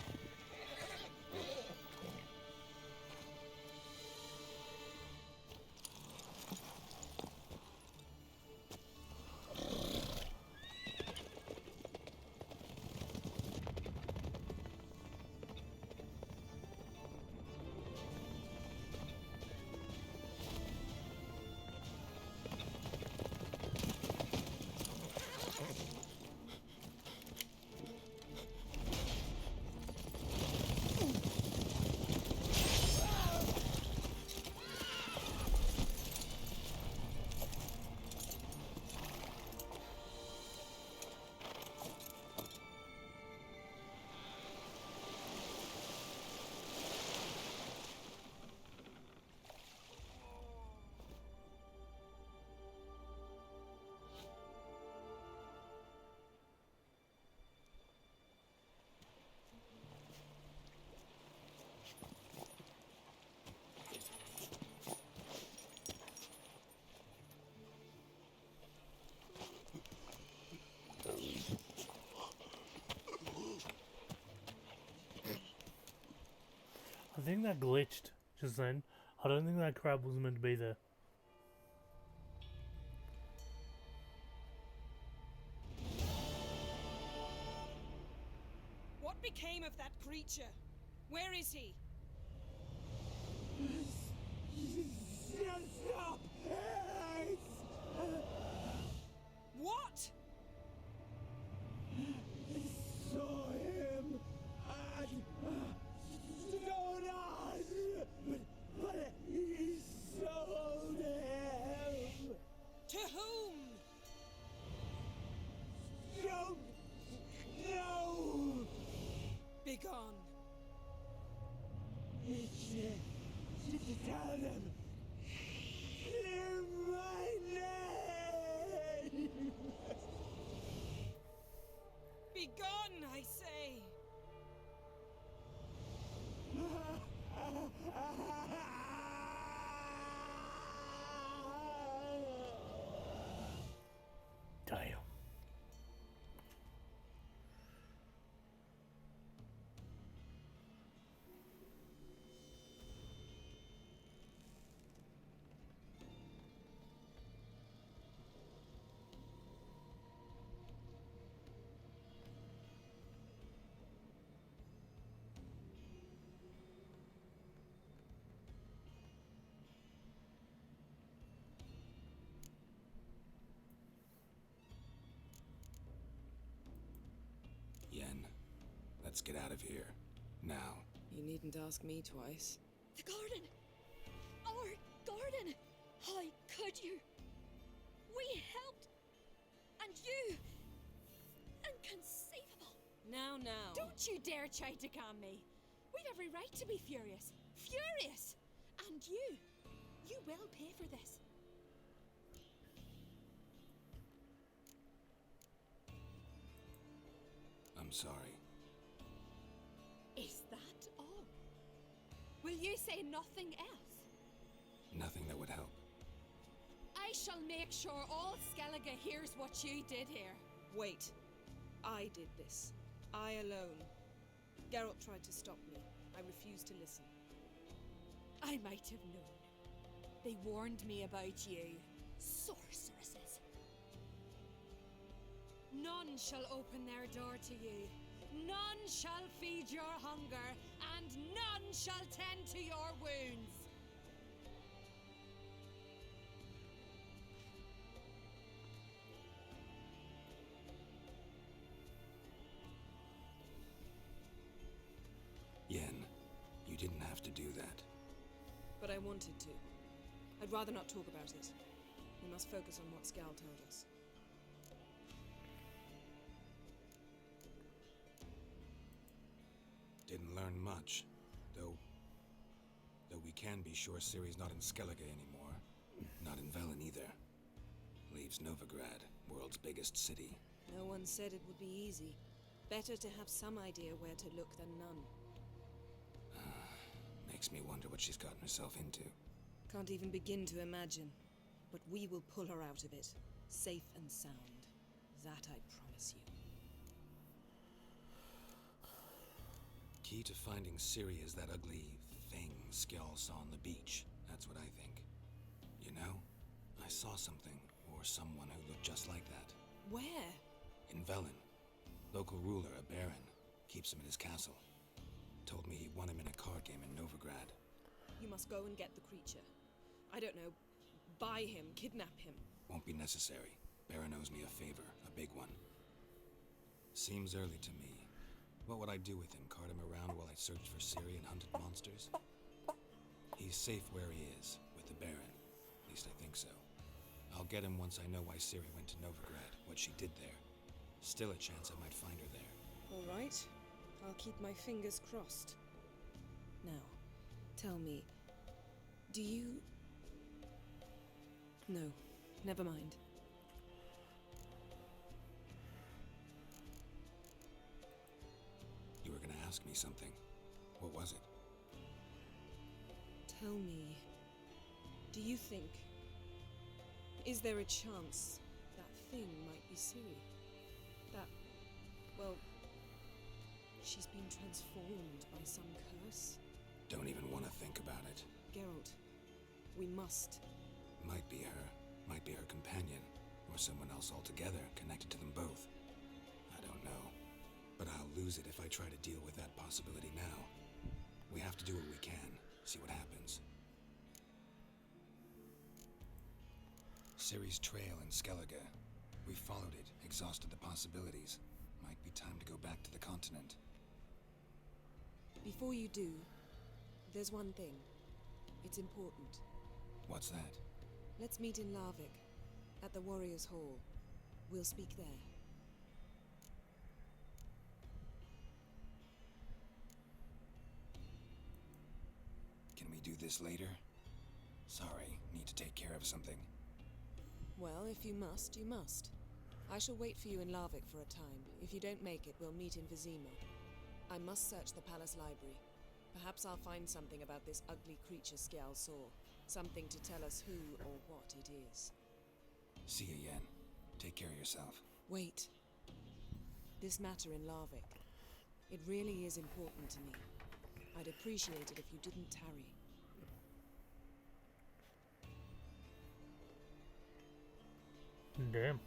I think that glitched just then. I don't think that crab was meant to be there. What became of that creature? Where is he? Stop! What? Saw him at Stonas, but he sold him. To whom? Don't know. Begone. Tell them. Clear my name. Begone, I say. Damn. Yen, let's get out of here. Now. You needn't ask me twice. The garden! Our garden! How could you? We helped! And you! Inconceivable! Now. Don't you dare try to calm me! We've every right to be furious! Furious! And you You will pay for this. I'm sorry. Is that all? Will you say nothing else? Nothing that would help. I shall make sure all Skellige hears what you did here. Wait. I did this. I alone. Geralt tried to stop me. I refused to listen. I might have known. They warned me about you. Sorceresses. None shall open their door to you. None shall feed your hunger, and none shall tend to your wounds. Yen, you didn't have to do that. But I wanted to. I'd rather not talk about it. We must focus on what Skal told us. Didn't learn much, though we can be sure Ciri's not in Skellige anymore. Not in Velen either. Leaves Novigrad, world's biggest city. No one said it would be easy. Better to have some idea where to look than none. Makes me wonder what she's gotten herself into. Can't even begin to imagine. But we will pull her out of it, safe and sound. That I promise you. Key to finding Ciri is that ugly thing Skjall saw on the beach. That's what I think. You know, I saw something, or someone who looked just like that. Where? In Velen. Local ruler, a baron, keeps him in his castle. Told me he won him in a card game in Novigrad. You must go and get the creature. I don't know, buy him, kidnap him. Won't be necessary. Baron owes me a favor, a big one. Seems early to me. What would I do with him? Cart him around while I searched for Ciri and hunted monsters? He's safe where he is, with the Baron. At least I think so. I'll get him once I know why Ciri went to Novigrad, what she did there. Still a chance I might find her there. All right. I'll keep my fingers crossed. Now, tell me, do you... No, never mind. You were gonna ask me something. What was it? Tell me, do you think... Is there a chance that thing might be Ciri? That, well, she's been transformed by some curse? Don't even want to think about it. Geralt, we must. Might be her. Might be her companion. Or someone else altogether, connected to them both. I don't know. But I'll lose it if I try to deal with that possibility now. We have to do what we can. See what happens. Ciri's trail in Skellige. We followed it, exhausted the possibilities. Might be time to go back to the continent. Before you do, there's one thing. It's important. What's that? Let's meet in Larvik, at the Warriors' Hall. We'll speak there. Can we do this later? Sorry, need to take care of something. Well, if you must, you must. I shall wait for you in Larvik for a time. If you don't make it, we'll meet in Vizima. I must search the palace library. Perhaps I'll find something about this ugly creature Skjall saw. Something to tell us who or what it is. See you, Yen. Take care of yourself. Wait. This matter in Larvik. It really is important to me. I'd appreciate it if you didn't tarry. Damn.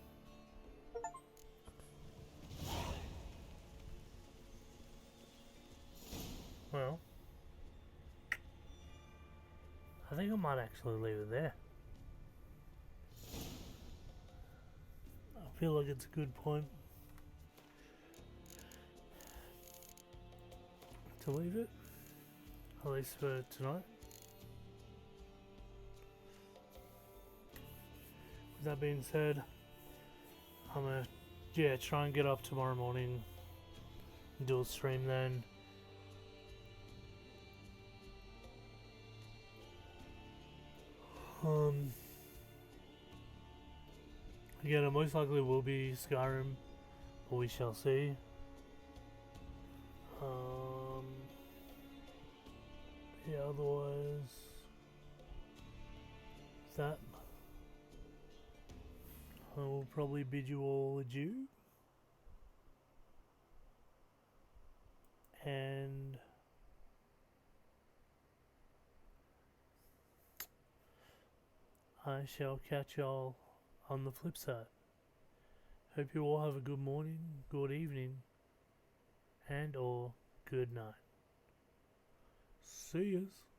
Well, I think I might actually leave it there. I feel like it's a good point to leave it, at least for tonight. With that being said, I'm gonna try and get up tomorrow morning and do a stream then. Again, it most likely will be Skyrim, but we shall see. Yeah, otherwise, that I will probably bid you all adieu. And I shall catch y'all on the flip side. Hope you all have a good morning, good evening, and or good night. See yous.